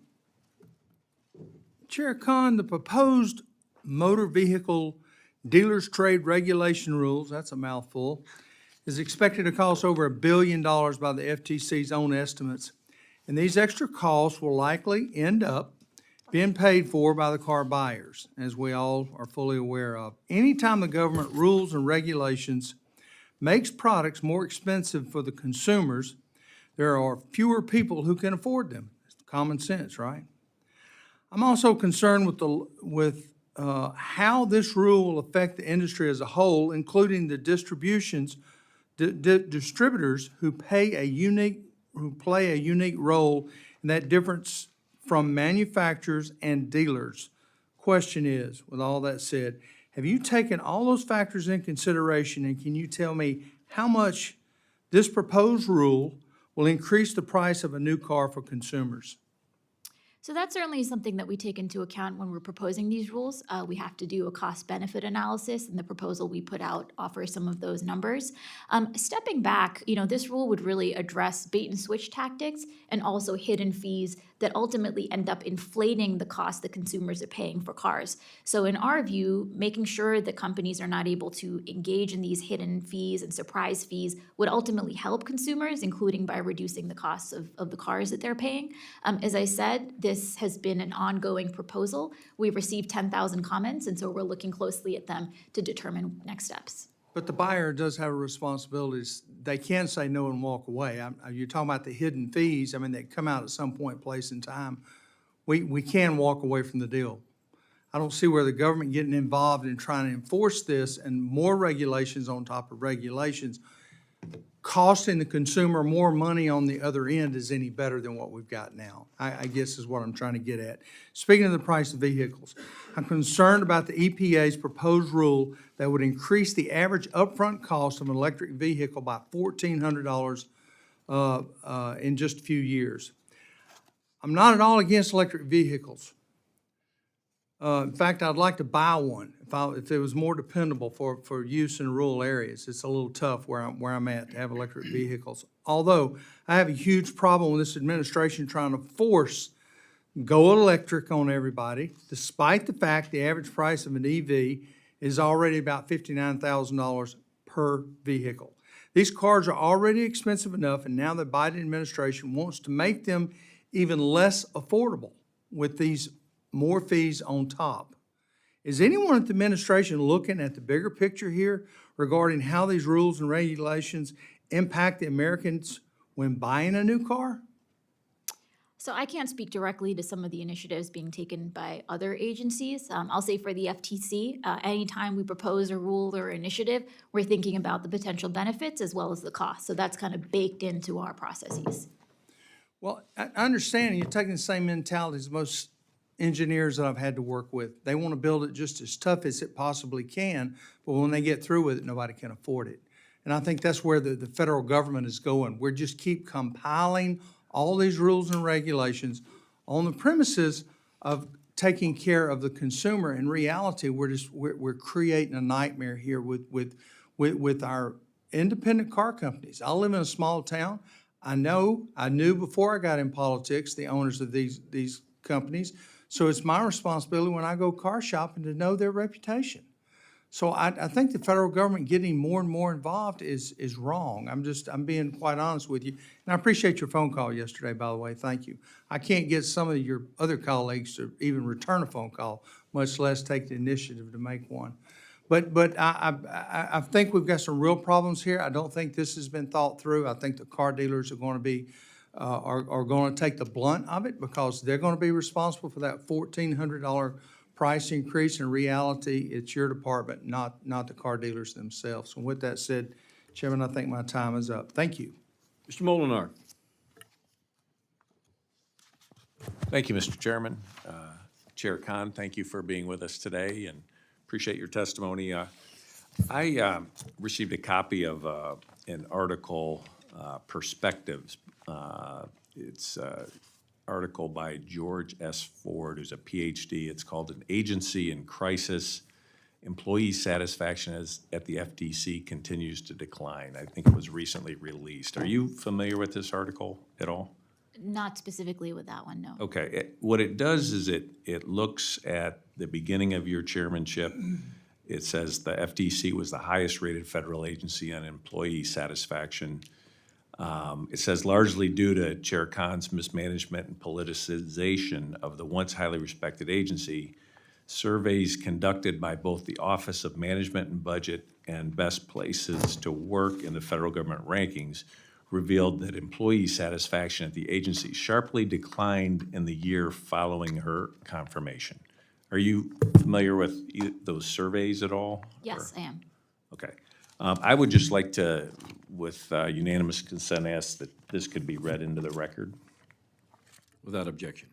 Chair Khan, the proposed motor vehicle dealers trade regulation rules, that's a mouthful, is expected to cost over $1 billion by the FTC's own estimates. And these extra costs will likely end up being paid for by the car buyers, as we all are fully aware of. Anytime the government rules and regulations makes products more expensive for the consumers, there are fewer people who can afford them. It's common sense, right? I'm also concerned with how this rule will affect the industry as a whole, including the distributors who play a unique role in that difference from manufacturers and dealers. Question is, with all that said, have you taken all those factors in consideration, and can you tell me how much this proposed rule will increase the price of a new car for consumers? So that's certainly something that we take into account when we're proposing these rules. We have to do a cost-benefit analysis, and the proposal we put out offers some of those numbers. Stepping back, this rule would really address bait-and-switch tactics and also hidden fees that ultimately end up inflating the cost that consumers are paying for cars. So in our view, making sure that companies are not able to engage in these hidden fees and surprise fees would ultimately help consumers, including by reducing the costs of the cars that they're paying. As I said, this has been an ongoing proposal. We've received 10,000 comments, and so we're looking closely at them to determine next steps. But the buyer does have a responsibility. They can say no and walk away. You're talking about the hidden fees. They come out at some point, place, and time. We can walk away from the deal. I don't see where the government getting involved in trying to enforce this and more regulations on top of regulations, costing the consumer more money on the other end is any better than what we've got now, I guess is what I'm trying to get at. Speaking of the price of vehicles, I'm concerned about the EPA's proposed rule that would increase the average upfront cost of an electric vehicle by $1,400 in just a few years. I'm not at all against electric vehicles. In fact, I'd like to buy one if it was more dependable for use in rural areas. It's a little tough where I'm at to have electric vehicles. Although I have a huge problem with this administration trying to force go electric on everybody, despite the fact the average price of an EV is already about $59,000 per vehicle. These cars are already expensive enough, and now the Biden administration wants to make them even less affordable with these more fees on top. Is anyone at the administration looking at the bigger picture here regarding how these rules and regulations impact the Americans when buying a new car? So I can't speak directly to some of the initiatives being taken by other agencies. I'll say for the FTC, anytime we propose a rule or initiative, we're thinking about the potential benefits as well as the cost. So that's kind of baked into our processes. Well, I understand you're taking the same mentality as most engineers that I've had to work with. They want to build it just as tough as it possibly can, but when they get through with it, nobody can afford it. And I think that's where the federal government is going. We're just keep compiling all these rules and regulations on the premises of taking care of the consumer. In reality, we're creating a nightmare here with our independent car companies. I live in a small town. I knew before I got in politics the owners of these companies. So it's my responsibility when I go car shopping to know their reputation. So I think the federal government getting more and more involved is wrong. I'm being quite honest with you. And I appreciate your phone call yesterday, by the way. Thank you. I can't get some of your other colleagues to even return a phone call, much less take the initiative to make one. But I think we've got some real problems here. I don't think this has been thought through. I think the car dealers are going to be are going to take the blunt of it because they're going to be responsible for that $1,400 price increase. In reality, it's your department, not the car dealers themselves. And with that said, Chairman, I think my time is up. Thank you. Mr. Molinar. Thank you, Mr. Chairman. Chair Khan, thank you for being with us today and appreciate your testimony. I received a copy of an article, Perspectives. It's article by George S. Ford, who's a PhD. It's called An Agency in Crisis. Employee satisfaction at the FTC continues to decline. I think it was recently released. Are you familiar with this article at all? Not specifically with that one, no. Okay, what it does is it looks at the beginning of your chairmanship. It says the FTC was the highest rated federal agency on employee satisfaction. It says largely due to Chair Khan's mismanagement and politicization of the once highly respected agency, surveys conducted by both the Office of Management and Budget and Best Places to Work in the federal government rankings revealed that employee satisfaction at the agency sharply declined in the year following her confirmation. Are you familiar with those surveys at all? Yes, I am. Okay. I would just like to, with unanimous consent, ask that this could be read into the record. Without objection.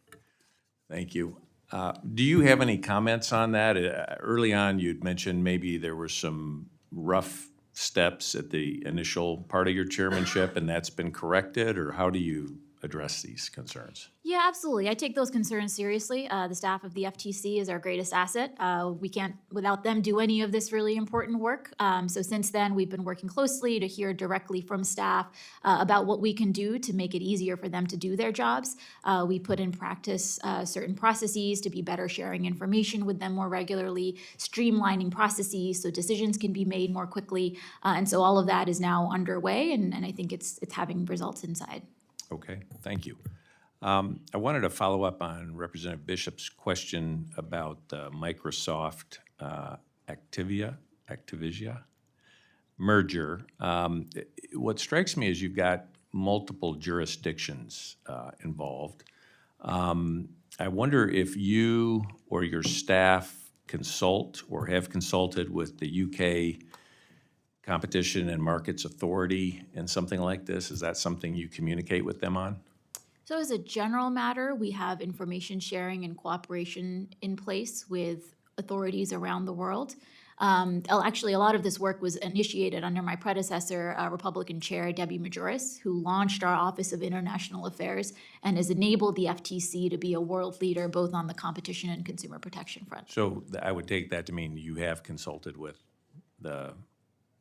Thank you. Do you have any comments on that? Early on, you'd mentioned maybe there were some rough steps at the initial part of your chairmanship, and that's been corrected, or how do you address these concerns? Yeah, absolutely. I take those concerns seriously. The staff of the FTC is our greatest asset. We can't, without them, do any of this really important work. So since then, we've been working closely to hear directly from staff about what we can do to make it easier for them to do their jobs. We put in practice certain processes to be better sharing information with them more regularly, streamlining processes so decisions can be made more quickly. And so all of that is now underway, and I think it's having results inside. Okay, thank you. I wanted to follow up on Representative Bishop's question about Microsoft Activia merger. What strikes me is you've got multiple jurisdictions involved. I wonder if you or your staff consult or have consulted with the UK Competition and Markets Authority in something like this? Is that something you communicate with them on? So as a general matter, we have information sharing and cooperation in place with authorities around the world. Actually, a lot of this work was initiated under my predecessor, Republican Chair Debbie Majoris, who launched our Office of International Affairs and has enabled the FTC to be a world leader both on the competition and consumer protection front. So I would take that to mean you have consulted with the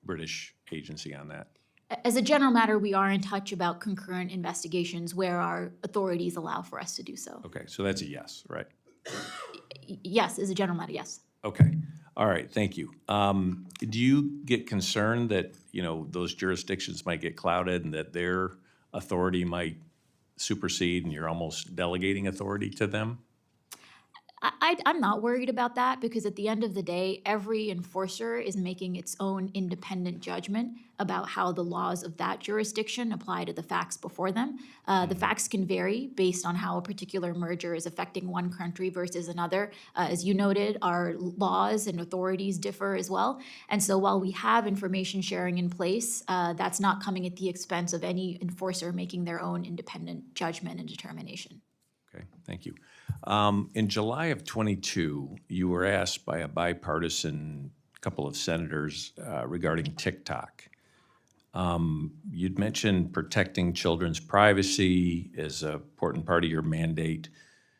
British agency on that? As a general matter, we are in touch about concurrent investigations where our authorities allow for us to do so. Okay, so that's a yes, right? Yes, as a general matter, yes. Okay, all right, thank you. Do you get concerned that, those jurisdictions might get clouded and that their authority might supersede and you're almost delegating authority to them? I'm not worried about that because at the end of the day, every enforcer is making its own independent judgment about how the laws of that jurisdiction apply to the facts before them. The facts can vary based on how a particular merger is affecting one country versus another. As you noted, our laws and authorities differ as well. And so while we have information sharing in place, that's not coming at the expense of any enforcer making their own independent judgment and determination. Okay, thank you. In July of '22, you were asked by a bipartisan couple of senators regarding TikTok. You'd mentioned protecting children's privacy as an important part of your mandate.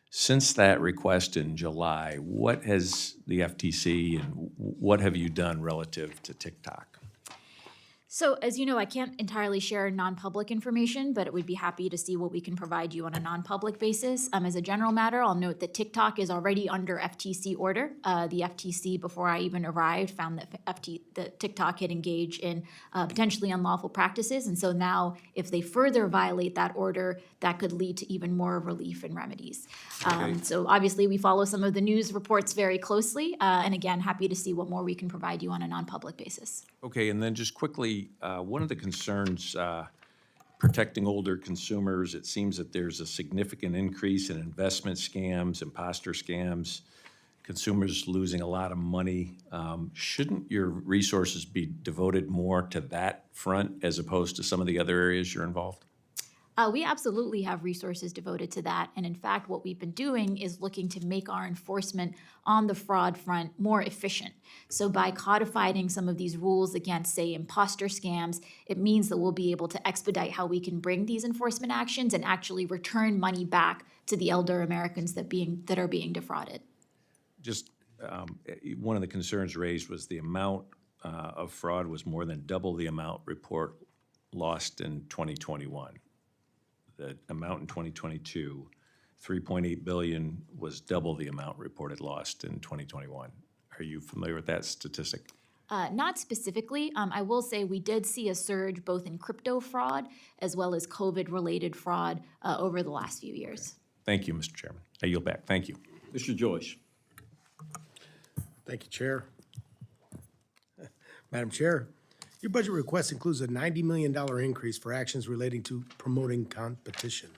Since that request in July, what has the FTC and what have you done relative to TikTok? So as you know, I can't entirely share non-public information, but we'd be happy to see what we can provide you on a non-public basis. As a general matter, I'll note that TikTok is already under FTC order. The FTC, before I even arrived, found that TikTok had engaged in potentially unlawful practices. And so now, if they further violate that order, that could lead to even more relief and remedies. So obviously, we follow some of the news reports very closely. And again, happy to see what more we can provide you on a non-public basis. Okay, and then just quickly, one of the concerns, protecting older consumers, it seems that there's a significant increase in investment scams, imposter scams, consumers losing a lot of money. Shouldn't your resources be devoted more to that front as opposed to some of the other areas you're involved? We absolutely have resources devoted to that. And in fact, what we've been doing is looking to make our enforcement on the fraud front more efficient. So by codifying some of these rules against, say, imposter scams, it means that we'll be able to expedite how we can bring these enforcement actions and actually return money back to the elder Americans that are being defrauded. Just, one of the concerns raised was the amount of fraud was more than double the amount report lost in 2021. The amount in 2022, 3.8 billion, was double the amount reported lost in 2021. Are you familiar with that statistic? Not specifically. I will say we did see a surge both in crypto fraud as well as COVID-related fraud over the last few years. Thank you, Mr. Chairman. I yield back. Thank you. Mr. Joyce. Thank you, Chair. Madam Chair, your budget request includes a $90 million increase for actions relating to promoting competition.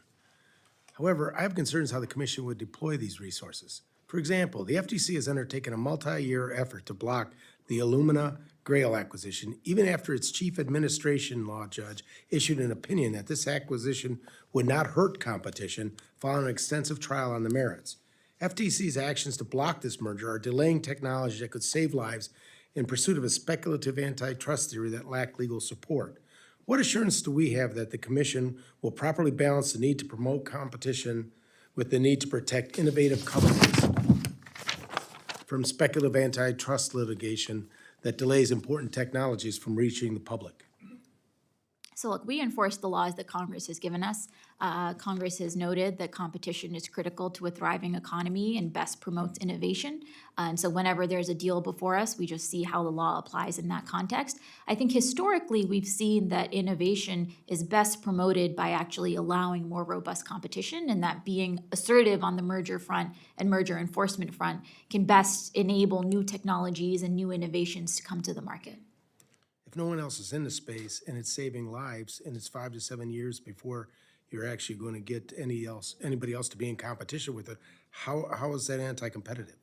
However, I have concerns how the Commission would deploy these resources. For example, the FTC has undertaken a multi-year effort to block the Illumina Grail acquisition, even after its chief administration law judge issued an opinion that this acquisition would not hurt competition following an extensive trial on the merits. FTC's actions to block this merger are delaying technology that could save lives in pursuit of a speculative antitrust theory that lacked legal support. What assurance do we have that the Commission will properly balance the need to promote competition with the need to protect innovative companies from speculative antitrust litigation that delays important technologies from reaching the public? So look, we enforce the laws that Congress has given us. Congress has noted that competition is critical to a thriving economy and best promotes innovation. And so whenever there's a deal before us, we just see how the law applies in that context. I think historically we've seen that innovation is best promoted by actually allowing more robust competition, and that being assertive on the merger front and merger enforcement front can best enable new technologies and new innovations to come to the market. If no one else is in the space and it's saving lives and it's 5 to 7 years before you're actually going to get anybody else to be in competition with it, how is that anti-competitive?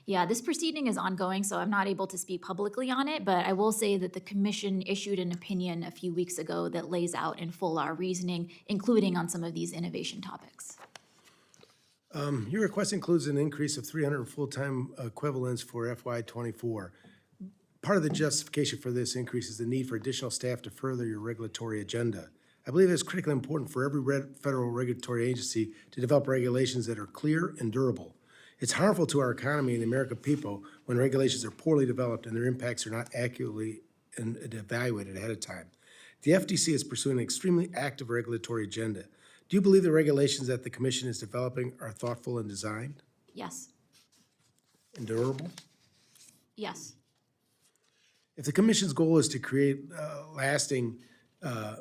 Yeah, this proceeding is ongoing, so I'm not able to speak publicly on it, but I will say that the Commission issued an opinion a few weeks ago that lays out in full our reasoning, including on some of these innovation topics. Your request includes an increase of 300 full-time equivalents for FY24. Part of the justification for this increase is the need for additional staff to further your regulatory agenda. I believe it's critically important for every federal regulatory agency to develop regulations that are clear and durable. It's harmful to our economy and the American people when regulations are poorly developed and their impacts are not accurately evaluated ahead of time. The FTC is pursuing an extremely active regulatory agenda. Do you believe the regulations that the Commission is developing are thoughtful and designed Yes. and durable? Yes. If the Commission's goal is to create lasting,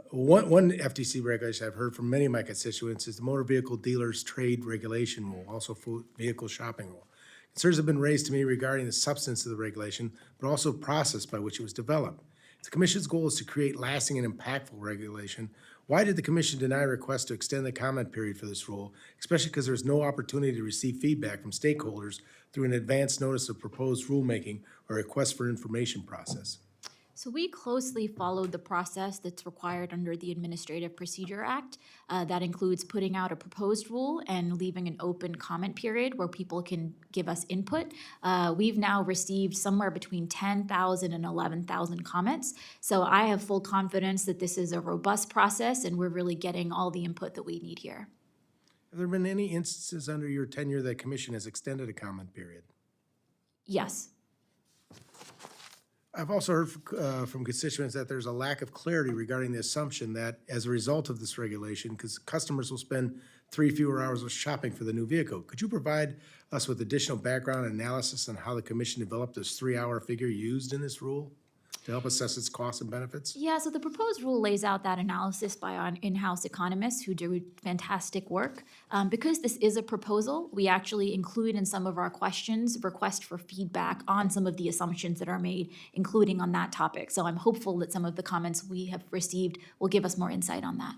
one FTC regulation I've heard from many of my constituents is the Motor Vehicle Dealers Trade Regulation Rule, also Vehicle Shopping Rule. Concerns have been raised to me regarding the substance of the regulation, but also the process by which it was developed. If the Commission's goal is to create lasting and impactful regulation, why did the Commission deny requests to extend the comment period for this rule, especially because there's no opportunity to receive feedback from stakeholders through an advance notice of proposed rulemaking or request for information process? So we closely followed the process that's required under the Administrative Procedure Act. That includes putting out a proposed rule and leaving an open comment period where people can give us input. We've now received somewhere between 10,000 and 11,000 comments. So I have full confidence that this is a robust process and we're really getting all the input that we need here. Have there been any instances under your tenure that Commission has extended a comment period? Yes. I've also heard from constituents that there's a lack of clarity regarding the assumption that as a result of this regulation, because customers will spend 3 fewer hours of shopping for the new vehicle. Could you provide us with additional background analysis on how the Commission developed this 3-hour figure used in this rule to help assess its costs and benefits? Yeah, so the proposed rule lays out that analysis by our in-house economists who do fantastic work. Because this is a proposal, we actually include in some of our questions requests for feedback on some of the assumptions that are made, including on that topic. So I'm hopeful that some of the comments we have received will give us more insight on that.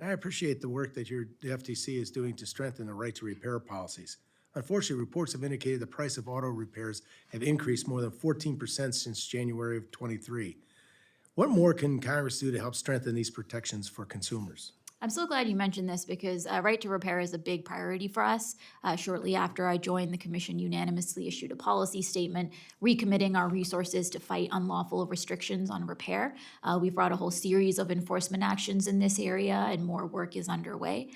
I appreciate the work that the FTC is doing to strengthen the right to repair policies. Unfortunately, reports have indicated the price of auto repairs have increased more than 14% since January of '23. What more can Congress do to help strengthen these protections for consumers? I'm so glad you mentioned this because right to repair is a big priority for us. Shortly after I joined, the commission unanimously issued a policy statement recommitting our resources to fight unlawful restrictions on repair. We've brought a whole series of enforcement actions in this area, and more work is underway.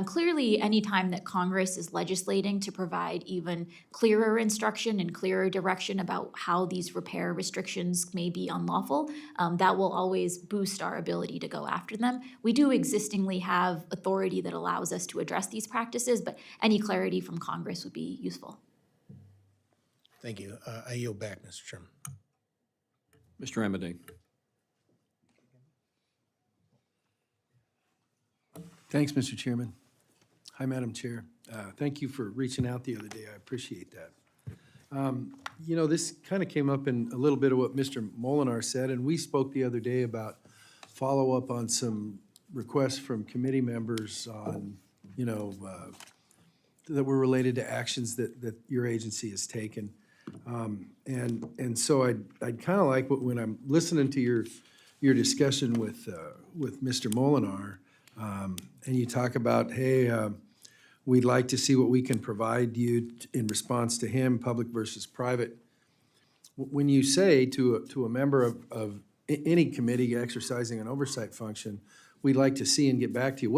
Clearly, anytime that Congress is legislating to provide even clearer instruction and clearer direction about how these repair restrictions may be unlawful, that will always boost our ability to go after them. We do existingly have authority that allows us to address these practices, but any clarity from Congress would be useful. Thank you. I yield back, Mr. Chairman. Mr. Amidei. Thanks, Mr. Chairman. Hi, Madam Chair. Thank you for reaching out the other day. I appreciate that. You know, this kind of came up in a little bit of what Mr. Molinar said, and we spoke the other day about follow-up on some requests from committee members on, you know, that were related to actions that your agency has taken. And so I'd kind of like, when I'm listening to your discussion with Mr. Molinar, and you talk about, hey, we'd like to see what we can provide you in response to him, public versus private. When you say to a member of any committee exercising an oversight function, we'd like to see and get back to you,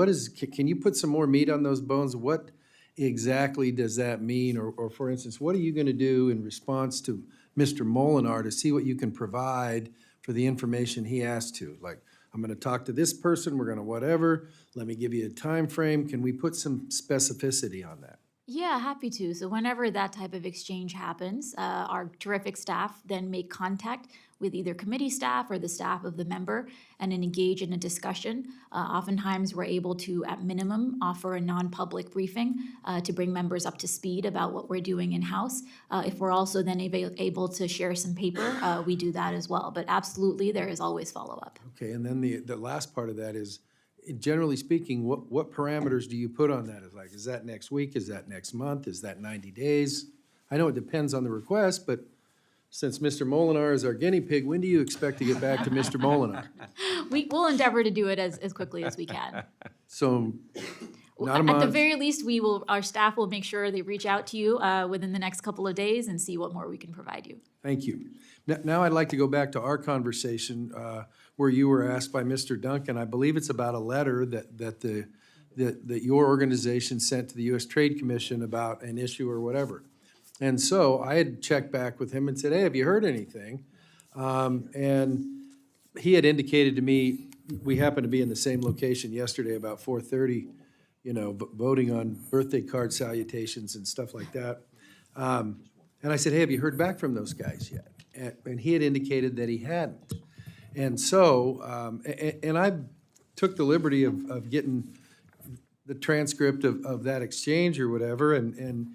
can you put some more meat on those bones? What exactly does that mean? Or for instance, what are you going to do in response to Mr. Molinar to see what you can provide for the information he asked to? Like, I'm going to talk to this person, we're going to whatever, let me give you a time frame. Can we put some specificity on that? Yeah, happy to. So whenever that type of exchange happens, our terrific staff then make contact with either committee staff or the staff of the member and then engage in a discussion. Oftentimes, we're able to, at minimum, offer a non-public briefing to bring members up to speed about what we're doing in-house. If we're also then able to share some paper, we do that as well. But absolutely, there is always follow-up. Okay, and then the last part of that is, generally speaking, what parameters do you put on that? Is that next week? Is that next month? Is that 90 days? I know it depends on the request, but since Mr. Molinar is our guinea pig, when do you expect to get back to Mr. Molinar? We'll endeavor to do it as quickly as we can. So, not a At the month? very least, our staff will make sure they reach out to you within the next couple of days and see what more we can provide you. Thank you. Now I'd like to go back to our conversation where you were asked by Mr. Duncan, I believe it's about a letter that your organization sent to the U.S. Trade Commission about an issue or whatever. And so I had checked back with him and said, hey, have you heard anything? And he had indicated to me, we happened to be in the same location yesterday about 4:30, you know, voting on birthday card salutations and stuff like that. And I said, hey, have you heard back from those guys yet? And he had indicated that he hadn't. And so, and I took the liberty of getting the transcript of that exchange or whatever, and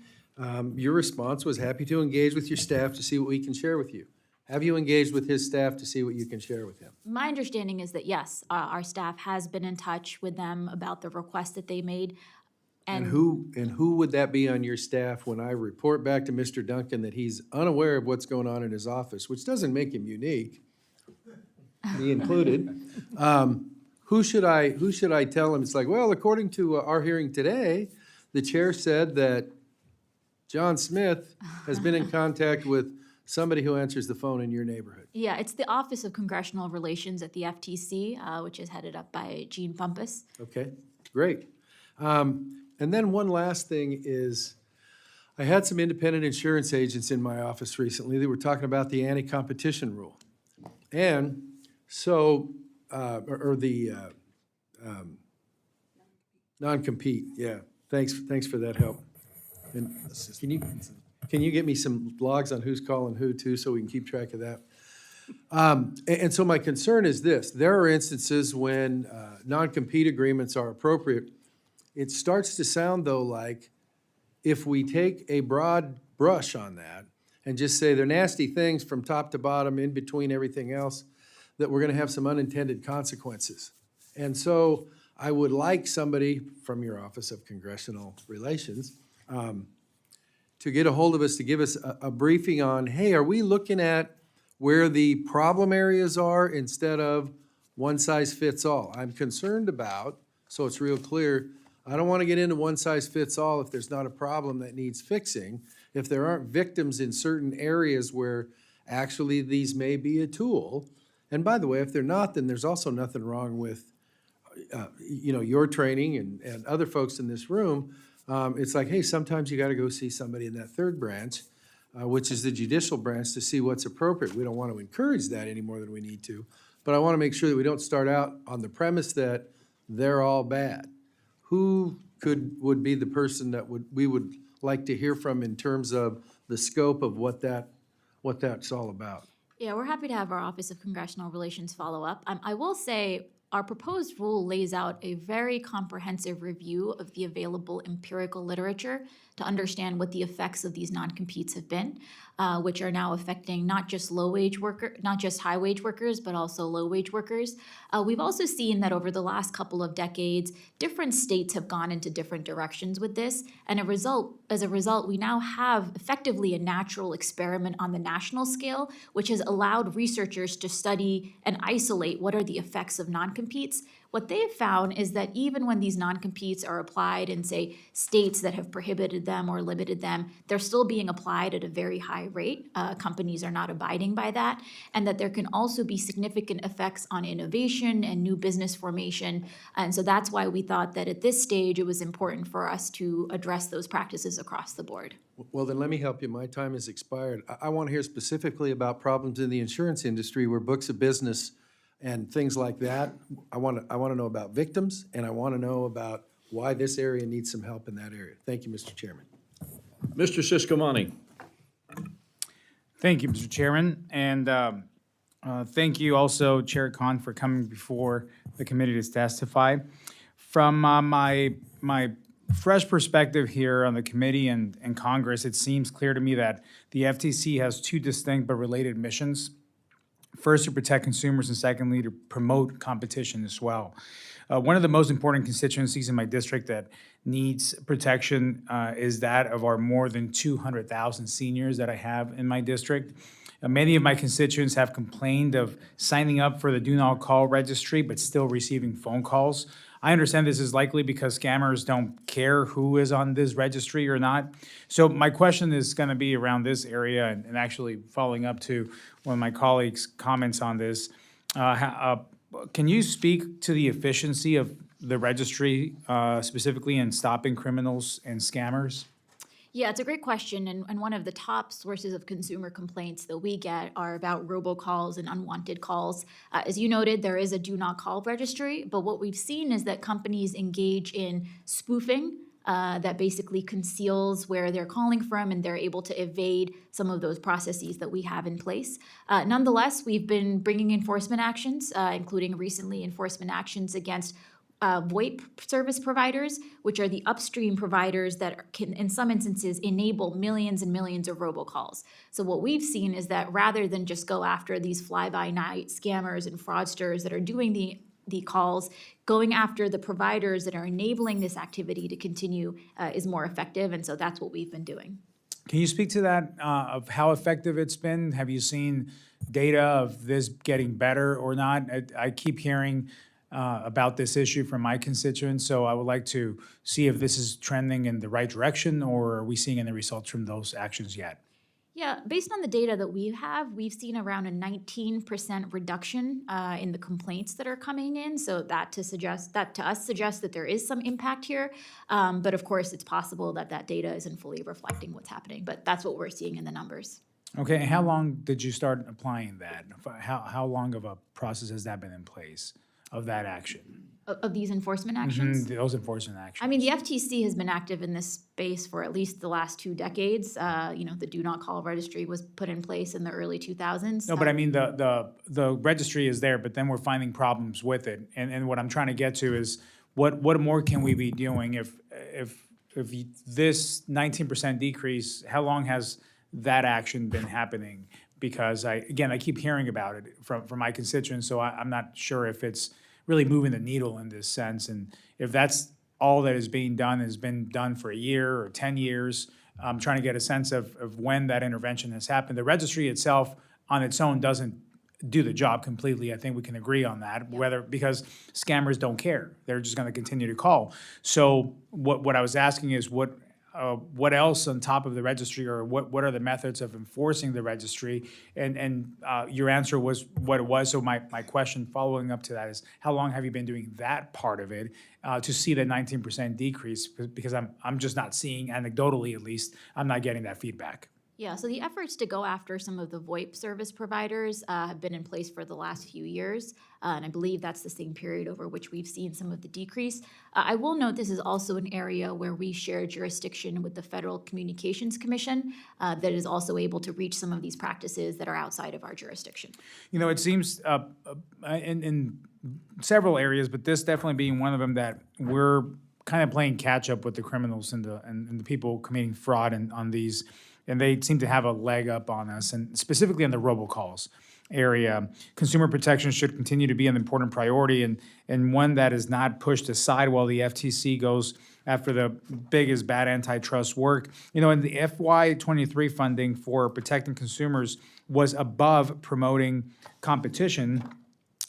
your response was happy to engage with your staff to see what we can share with you. Have you engaged with his staff to see what you can share with him? My understanding is that, yes, our staff has been in touch with them about the request that they made. And who would that be on your staff when I report back to Mr. Duncan that he's unaware of what's going on in his office, which doesn't make him unique, me included? Who should I tell him? It's like, well, according to our hearing today, the chair said that John Smith has been in contact with somebody who answers the phone in your neighborhood. Yeah, it's the Office of Congressional Relations at the FTC, which is headed up by Gene Bumpus. Okay, great. And then one last thing is, I had some independent insurance agents in my office recently that were talking about the anti-competition rule. And so, non-compete, yeah. Thanks for that help. And can you get me some logs on who's calling who too, so we can keep track of that? And so my concern is this: there are instances when non-compete agreements are appropriate. It starts to sound though like if we take a broad brush on that and just say they're nasty things from top to bottom, in between everything else, that we're going to have some unintended consequences. And so I would like somebody from your Office of Congressional Relations to get a hold of us, to give us a briefing on, hey, are we looking at where the problem areas are instead of one size fits all? I'm concerned about so it's real clear. I don't want to get into one size fits all if there's not a problem that needs fixing. If there aren't victims in certain areas where actually these may be a tool. And by the way, if they're not, then there's also nothing wrong with, your training and other folks in this room. It's like, hey, sometimes you got to go see somebody in that third branch, which is the judicial branch, to see what's appropriate. We don't want to encourage that any more than we need to. But I want to make sure that we don't start out on the premise that they're all bad. Who would be the person that we would like to hear from in terms of the scope of what that's all about? Yeah, we're happy to have our Office of Congressional Relations follow up. I will say our proposed rule lays out a very comprehensive review of the available empirical literature to understand what the effects of these non-competes have been, which are now affecting not just high wage workers, but also low wage workers. We've also seen that over the last couple of decades, different states have gone into different directions with this, and as a result, we now have effectively a natural experiment on the national scale, which has allowed researchers to study and isolate what are the effects of non-competes. What they have found is that even when these non-competes are applied in, say, states that have prohibited them or limited them, they're still being applied at a very high rate. Companies are not abiding by that, and that there can also be significant effects on innovation and new business formation. And so that's why we thought that at this stage, it was important for us to address those practices across the board. Well, then let me help you. My time has expired. I want to hear specifically about problems in the insurance industry where books of business and things like that. I want to know about victims, and I want to know about why this area needs some help in that area. Thank you, Mr. Chairman. Mr. Siscomani. Thank you, Mr. Chairman, and thank you also, Chair Khan, for coming before the committee to testify. From my fresh perspective here on the committee and Congress, it seems clear to me that the FTC has two distinct but related missions. First, to protect consumers, and secondly, to promote competition as well. One of the most important constituencies in my district that needs protection is that of our more than 200,000 seniors that I have in my district. Many of my constituents have complained of signing up for the Do Not Call registry, but still receiving phone calls. I understand this is likely because scammers don't care who is on this registry or not. So my question is going to be around this area and actually following up to one of my colleagues' comments on this. Can you speak to the efficiency of the registry, specifically in stopping criminals and scammers? Yeah, it's a great question, and one of the top sources of consumer complaints that we get are about robocalls and unwanted calls. As you noted, there is a do not call registry, but what we've seen is that companies engage in spoofing that basically conceals where they're calling from, and they're able to evade some of those processes that we have in place. Nonetheless, we've been bringing enforcement actions, including recently enforcement actions against VoIP service providers, which are the upstream providers that can, in some instances, enable millions and millions of robocalls. So what we've seen is that rather than just go after these fly-by-night scammers and fraudsters that are doing the calls, going after the providers that are enabling this activity to continue is more effective, and so that's what we've been doing. Can you speak to that, of how effective it's been? Have you seen data of this getting better or not? I keep hearing about this issue from my constituents, so I would like to see if this is trending in the right direction, or are we seeing any results from those actions yet? Yeah, based on the data that we have, we've seen around a 19% reduction in the complaints that are coming in. So that to us suggests that there is some impact here. But of course, it's possible that that data isn't fully reflecting what's happening. But that's what we're seeing in the numbers. Okay, and how long did you start applying that? How long of a process has that been in place of that action? Of these enforcement actions? Those enforcement actions. I mean, the FTC has been active in this space for at least the last 2 decades. The Do Not Call registry was put in place in the early 2000s. No, but I mean, the registry is there, but then we're finding problems with it. And what I'm trying to get to is, what more can we be doing if this 19% decrease, how long has that action been happening? Because I keep hearing about it from my constituents, so I'm not sure if it's really moving the needle in this sense. And if that's all that is being done, has been done for a year or 10 years, I'm trying to get a sense of when that intervention has happened. The registry itself on its own doesn't do the job completely. I think we can agree on that, because scammers don't care. They're just gonna continue to call. So what I was asking is what else on top of the registry, or what are the methods of enforcing the registry? And your answer was what it was. So my question following up to that is, how long have you been doing that part of it to see the 19% decrease? Because I'm just not seeing, anecdotally at least, I'm not getting that feedback. Yeah, so the efforts to go after some of the VoIP service providers have been in place for the last few years, and I believe that's the same period over which we've seen some of the decrease. I will note this is also an area where we share jurisdiction with the Federal Communications Commission that is also able to reach some of these practices that are outside of our jurisdiction. You know, it seems in several areas, but this definitely being one of them, that we're kind of playing catch up with the criminals and the people committing fraud on these. And they seem to have a leg up on us, and specifically on the robocalls area. Consumer protection should continue to be an important priority, and one that is not pushed aside while the FTC goes after the biggest bad antitrust work. You know, in the FY23 funding for protecting consumers was above promoting competition,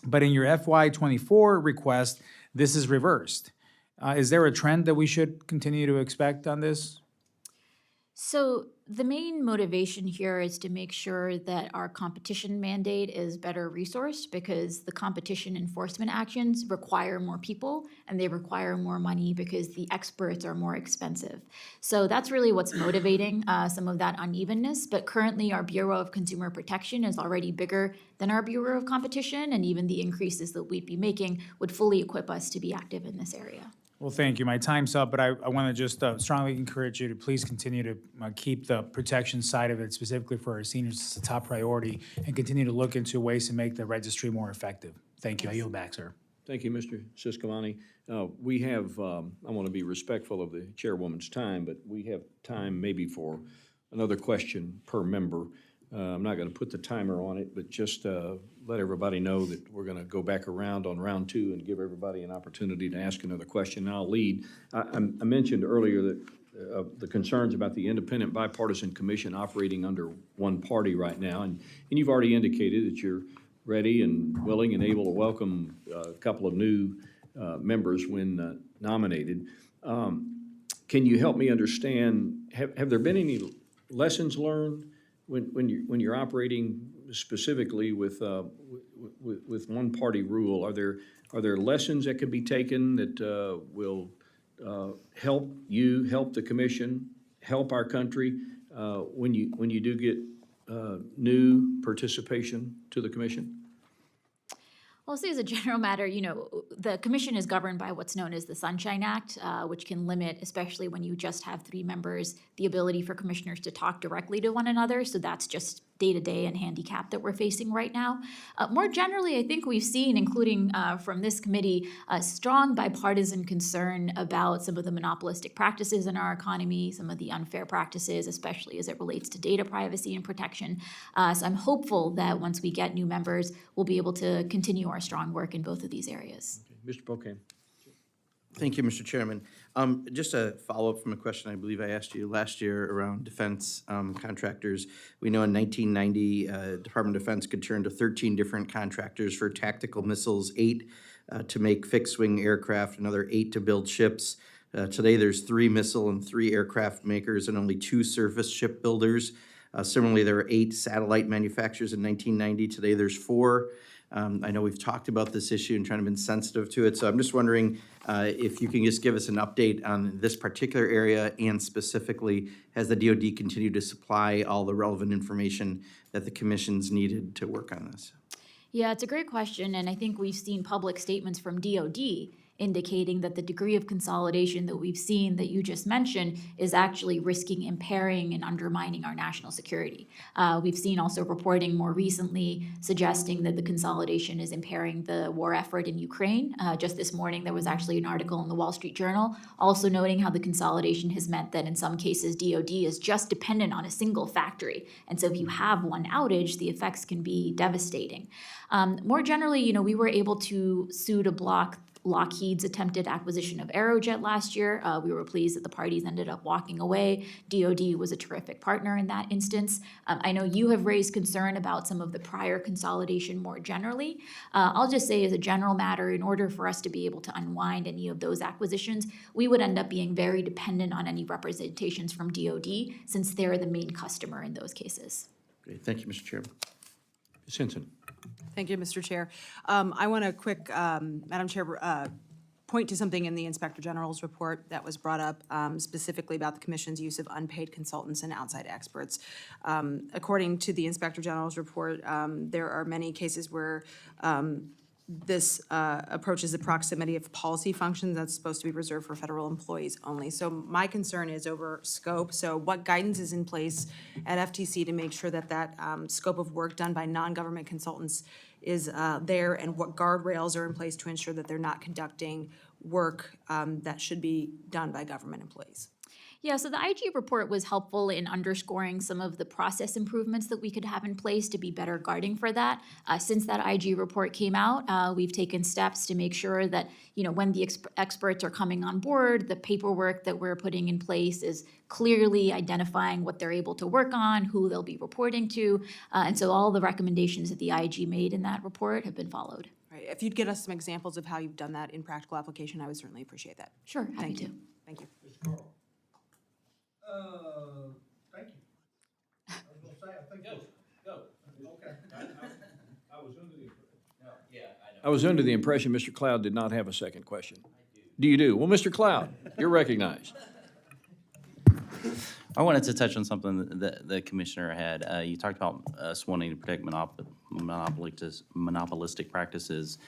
but in your FY24 request, this is reversed. Is there a trend that we should continue to expect on this? So the main motivation here is to make sure that our competition mandate is better resourced, because the competition enforcement actions require more people and they require more money because the experts are more expensive. So that's really what's motivating some of that unevenness. But currently our Bureau of Consumer Protection is already bigger than our Bureau of Competition, and even the increases that we'd be making would fully equip us to be active in this area. Well, thank you. My time's up, but I want to just strongly encourage you to please continue to keep the protection side of it, specifically for our seniors, as a top priority, and continue to look into ways to make the registry more effective. Thank you. I yield back, sir. Thank you, Mr. Siscomani. We have, I want to be respectful of the chairwoman's time, but we have time maybe for another question per member. I'm not going to put the timer on it, but just let everybody know that we're going to go back around on round two and give everybody an opportunity to ask another question. And I'll lead. I mentioned earlier that the concerns about the independent bipartisan commission operating under one party right now, and you've already indicated that you're ready and willing and able to welcome a couple of new members when nominated. Can you help me understand, have there been any lessons learned when you're operating specifically with one party rule? Are there lessons that can be taken that will help you, help the commission, help our country when you do get new participation to the commission? I'll say as a general matter, you know, the commission is governed by what's known as the Sunshine Act, which can limit, especially when you just have 3 members, the ability for commissioners to talk directly to one another. So that's just day-to-day and handicap that we're facing right now. More generally, I think we've seen, including from this committee, a strong bipartisan concern about some of the monopolistic practices in our economy, some of the unfair practices, especially as it relates to data privacy and protection. So I'm hopeful that once we get new members, we'll be able to continue our strong work in both of these areas. Okay. Mr. Pocan. Thank you, Mr. Chairman. Just a follow-up from a question I believe I asked you last year around defense contractors. We know in 1990, Department of Defense could turn to 13 different contractors for tactical missiles, 8 to make fixed-wing aircraft, another 8 to build ships. Today, there's 3 missile and 3 aircraft makers and only 2 surface ship builders. Similarly, there were 8 satellite manufacturers in 1990. Today, there's 4. I know we've talked about this issue and trying to be sensitive to it, so I'm just wondering if you can just give us an update on this particular area, and specifically, has the DoD continued to supply all the relevant information that the commission's needed to work on this? Yeah, it's a great question, and I think we've seen public statements from DoD indicating that the degree of consolidation that we've seen that you just mentioned is actually risking impairing and undermining our national security. We've seen also reporting more recently suggesting that the consolidation is impairing the war effort in Ukraine. Just this morning, there was actually an article in the Wall Street Journal also noting how the consolidation has meant that in some cases, DoD is just dependent on a single factory. And so if you have one outage, the effects can be devastating. More generally, you know, we were able to sue to block Lockheed's attempted acquisition of Aerojet last year. We were pleased that the parties ended up walking away. DoD was a terrific partner in that instance. I know you have raised concern about some of the prior consolidation more generally. I'll just say as a general matter, in order for us to be able to unwind any of those acquisitions, we would end up being very dependent on any representations from DoD since they're the main customer in those cases. Great, thank you, Mr. Chairman. Ms. Hinson. Thank you, Mr. Chair. I want to Madam Chair, point to something in the Inspector General's report that was brought up specifically about the Commission's use of unpaid consultants and outside experts. According to the Inspector General's report, there are many cases where this approaches the proximity of policy functions that's supposed to be reserved for federal employees only. So my concern is over scope. So what guidance is in place at FTC to make sure that that scope of work done by non-government consultants is there, and what guardrails are in place to ensure that they're not conducting work that should be done by government employees? Yeah, so the IG report was helpful in underscoring some of the process improvements that we could have in place to be better guarding for that. Since that IG report came out, we've taken steps to make sure that, when the experts are coming on board, the paperwork that we're putting in place is clearly identifying what they're able to work on, who they'll be reporting to. And so all the recommendations that the IG made in that report have been followed. Right. If you'd get us some examples of how you've done that in practical application, I would certainly appreciate that. Sure, happy Thank to. you. Thank you. Thank you. I was gonna say, I think. Go. Okay. I was under the impression Mr. Cloud did not have a second question. Do you do? Well, Mr. Cloud, you're recognized. I wanted to touch on something that the commissioner had. You talked about us wanting to protect monopolistic practices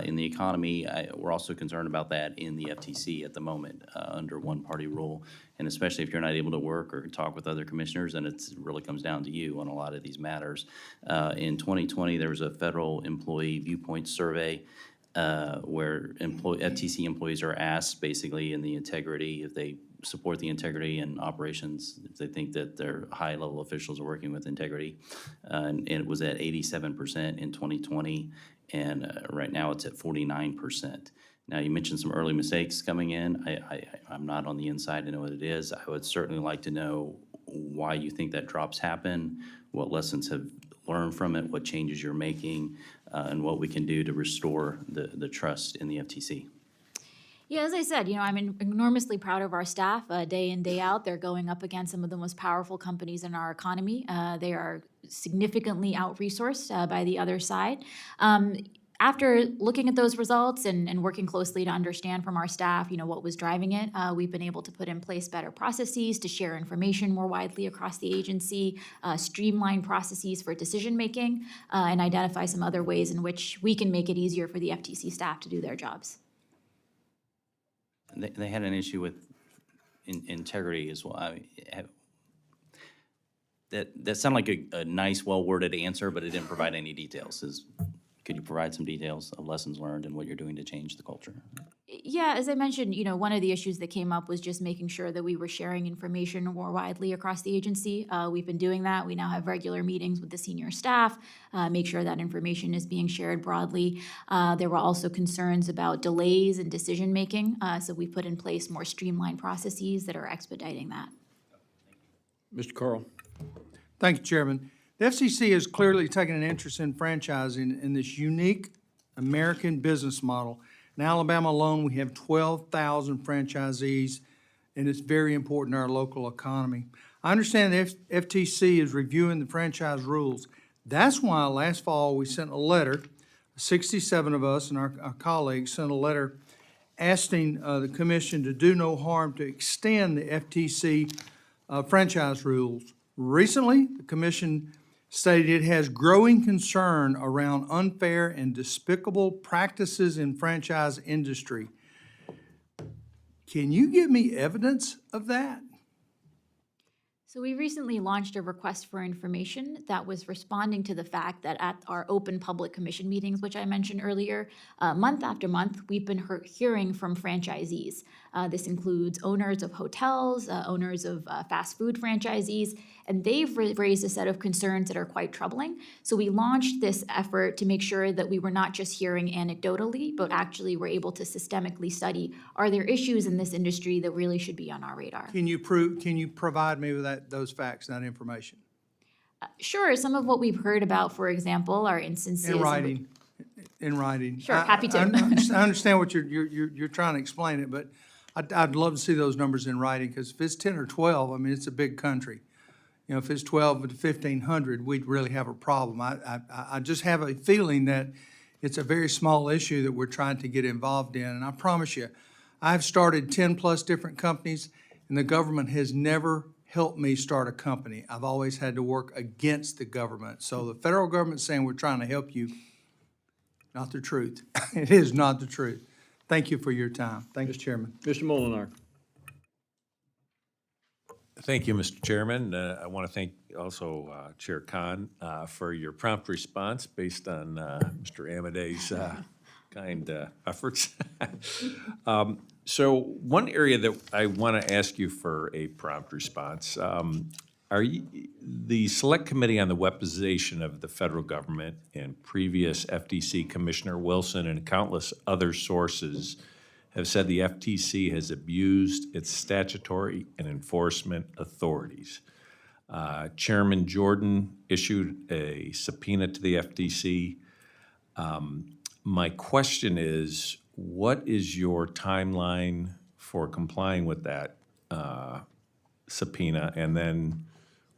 in the economy. We're also concerned about that in the FTC at the moment under one-party rule, and especially if you're not able to work or talk with other commissioners, and it really comes down to you on a lot of these matters. In 2020, there was a federal employee viewpoint survey where FTC employees are asked basically in the integrity, if they support the integrity and operations, if they think that their high-level officials are working with integrity. And it was at 87% in 2020, and right now it's at 49%. Now, you mentioned some early mistakes coming in. I'm not on the inside to know what it is. I would certainly like to know why you think that drops happen, what lessons have learned from it, what changes you're making, and what we can do to restore the trust in the FTC. Yeah, as I said, I'm enormously proud of our staff. Day in, day out, they're going up against some of the most powerful companies in our economy. They are significantly out-resourced by the other side. After looking at those results and working closely to understand from our staff, what was driving it, we've been able to put in place better processes to share information more widely across the agency, streamline processes for decision-making, and identify some other ways in which we can make it easier for the FTC staff to do their jobs. They had an issue with integrity as well. That sounded like a nice, well-worded answer, but it didn't provide any details. Could you provide some details of lessons learned and what you're doing to change the culture? Yeah, as I mentioned, one of the issues that came up was just making sure that we were sharing information more widely across the agency. We've been doing that. We now have regular meetings with the senior staff, make sure that information is being shared broadly. There were also concerns about delays in decision-making, so we put in place more streamlined processes that are expediting that. Mr. Carl. Thank you, Chairman. The FCC has clearly taken an interest in franchising in this unique American business model. In Alabama alone, we have 12,000 franchisees, and it's very important to our local economy. I understand the FTC is reviewing the franchise rules. That's why last fall we sent a letter, 67 of us and our colleagues sent a letter asking the commission to do no harm to extend the FTC franchise rules. Recently, the commission stated it has growing concern around unfair and despicable practices in franchise industry. Can you give me evidence of that? So we recently launched a request for information that was responding to the fact that at our open public commission meetings, which I mentioned earlier, month after month, we've been hearing from franchisees. This includes owners of hotels, owners of fast food franchisees, and they've raised a set of concerns that are quite troubling. So we launched this effort to make sure that we were not just hearing anecdotally, but actually were able to systemically study, are there issues in this industry that really should be on our radar? Can you provide me with those facts, that information? Sure, some of what we've heard about, for example, are instances. In writing, in writing. Sure, happy to. I understand what you're trying to explain it, but I'd love to see those numbers in writing, because if it's 10 or 12, I mean, it's a big country. You know, if it's 12 to 1,500, we'd really have a problem. I just have a feeling that it's a very small issue that we're trying to get involved in, and I promise you, I've started 10-plus different companies, and the government has never helped me start a company. I've always had to work against the government. So the federal government saying we're trying to help you, not the truth. It is not the truth. Thank you for your time. Thank you, Chairman. Mr. Molinar. Thank you, Mr. Chairman. I want to thank also Chair Khan for your prompt response based on Mr. Amadei's kind efforts. So one area that I want to ask you for a prompt response, are you, the Select Committee on the Weaponization of the Federal Government and previous FTC Commissioner Wilson and countless other sources have said the FTC has abused its statutory and enforcement authorities. Chairman Jordan issued a subpoena to the FTC. My question is, what is your timeline for complying with that subpoena, and then,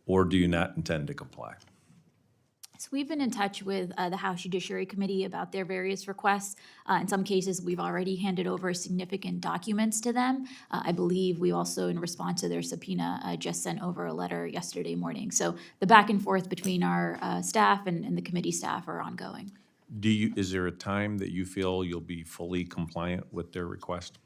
or do you not intend to comply? So we've been in touch with the House Judiciary Committee about their various requests. In some cases, we've already handed over significant documents to them. I believe we also, in response to their subpoena, just sent over a letter yesterday morning. So the back and forth between our staff and the committee staff are ongoing. Is there a time that you feel you'll be fully compliant with their request?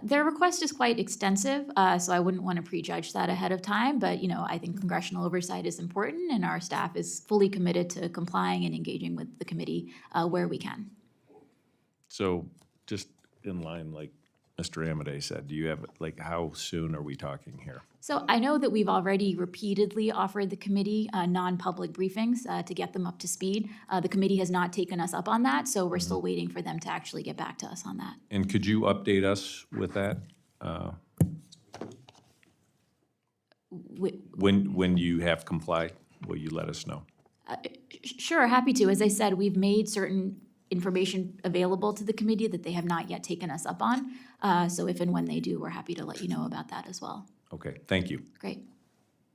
Their request is quite extensive, so I wouldn't want to prejudge that ahead of time, but, you know, I think congressional oversight is important, and our staff is fully committed to complying and engaging with the committee where we can. So just in line, like Mr. Amadei said, do you have, like, how soon are we talking here? So I know that we've already repeatedly offered the committee non-public briefings to get them up to speed. The committee has not taken us up on that, so we're still waiting for them to actually get back to us on that. And could you update us with that? When you have complied, will you let us know? Sure, happy to. As I said, we've made certain information available to the committee that they have not yet taken us up on. So if and when they do, we're happy to let you know about that as well. Okay, thank you. Great.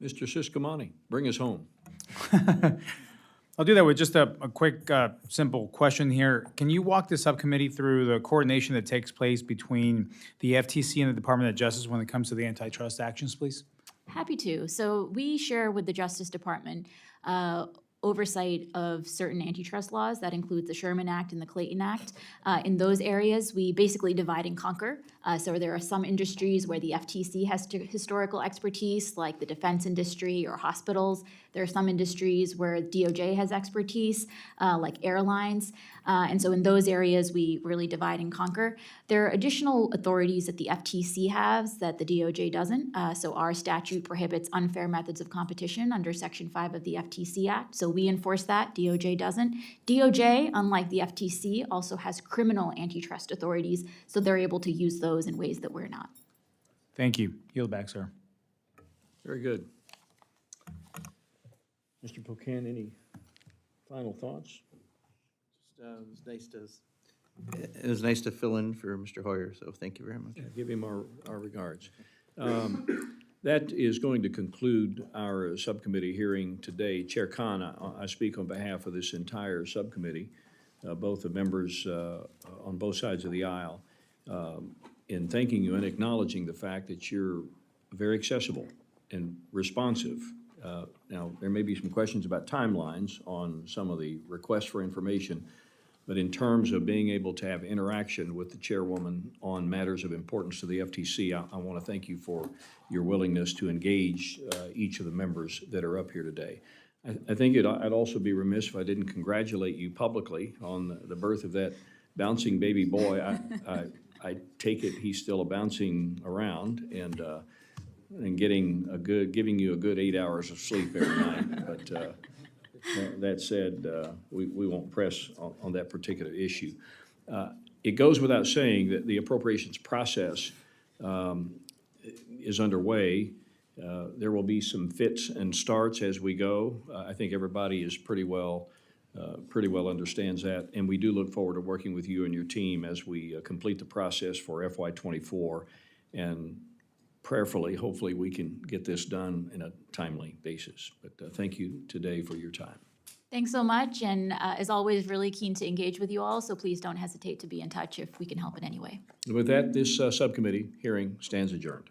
Mr. Siscomani, bring us home. I'll do that with just a quick, simple question here. Can you walk the subcommittee through the coordination that takes place between the FTC and the Department of Justice when it comes to the antitrust actions, please? Happy to. So we share with the Justice Department oversight of certain antitrust laws. That includes the Sherman Act and the Clayton Act. In those areas, we basically divide and conquer. So there are some industries where the FTC has historical expertise, like the defense industry or hospitals. There are some industries where DOJ has expertise, like airlines. And so in those areas, we really divide and conquer. There are additional authorities that the FTC has that the DOJ doesn't. So our statute prohibits unfair methods of competition under Section 5 of the FTC Act. So we enforce that, DOJ doesn't. DOJ, unlike the FTC, also has criminal antitrust authorities, so they're able to use those in ways that we're not. Thank you. Yield back, sir. Very good. Mr. Pocan, any final thoughts? It was nice to fill in for Mr. Hoyer, so thank you very much. Give him our regards. That is going to conclude our subcommittee hearing today. Chair Khan, I speak on behalf of this entire subcommittee, both the members on both sides of the aisle, in thanking you and acknowledging the fact that you're very accessible and responsive. Now, there may be some questions about timelines on some of the requests for information, but in terms of being able to have interaction with the chairwoman on matters of importance to the FTC, I want to thank you for your willingness to engage each of the members that are up here today. I think I'd also be remiss if I didn't congratulate you publicly on the birth of that bouncing baby boy. I take it he's still a bouncing around, and giving you a good 8 hours of sleep every night. But that said, we won't press on that particular issue. It goes without saying that the appropriations process is underway. There will be some fits and starts as we go. I think everybody is pretty well understands that, and we do look forward to working with you and your team as we complete the process for FY '24, and prayerfully, hopefully, we can get this done in a timely basis. But thank you today for your time. Thanks so much, and as always, really keen to engage with you all, so please don't hesitate to be in touch if we can help in any way. With that, this subcommittee hearing stands adjourned.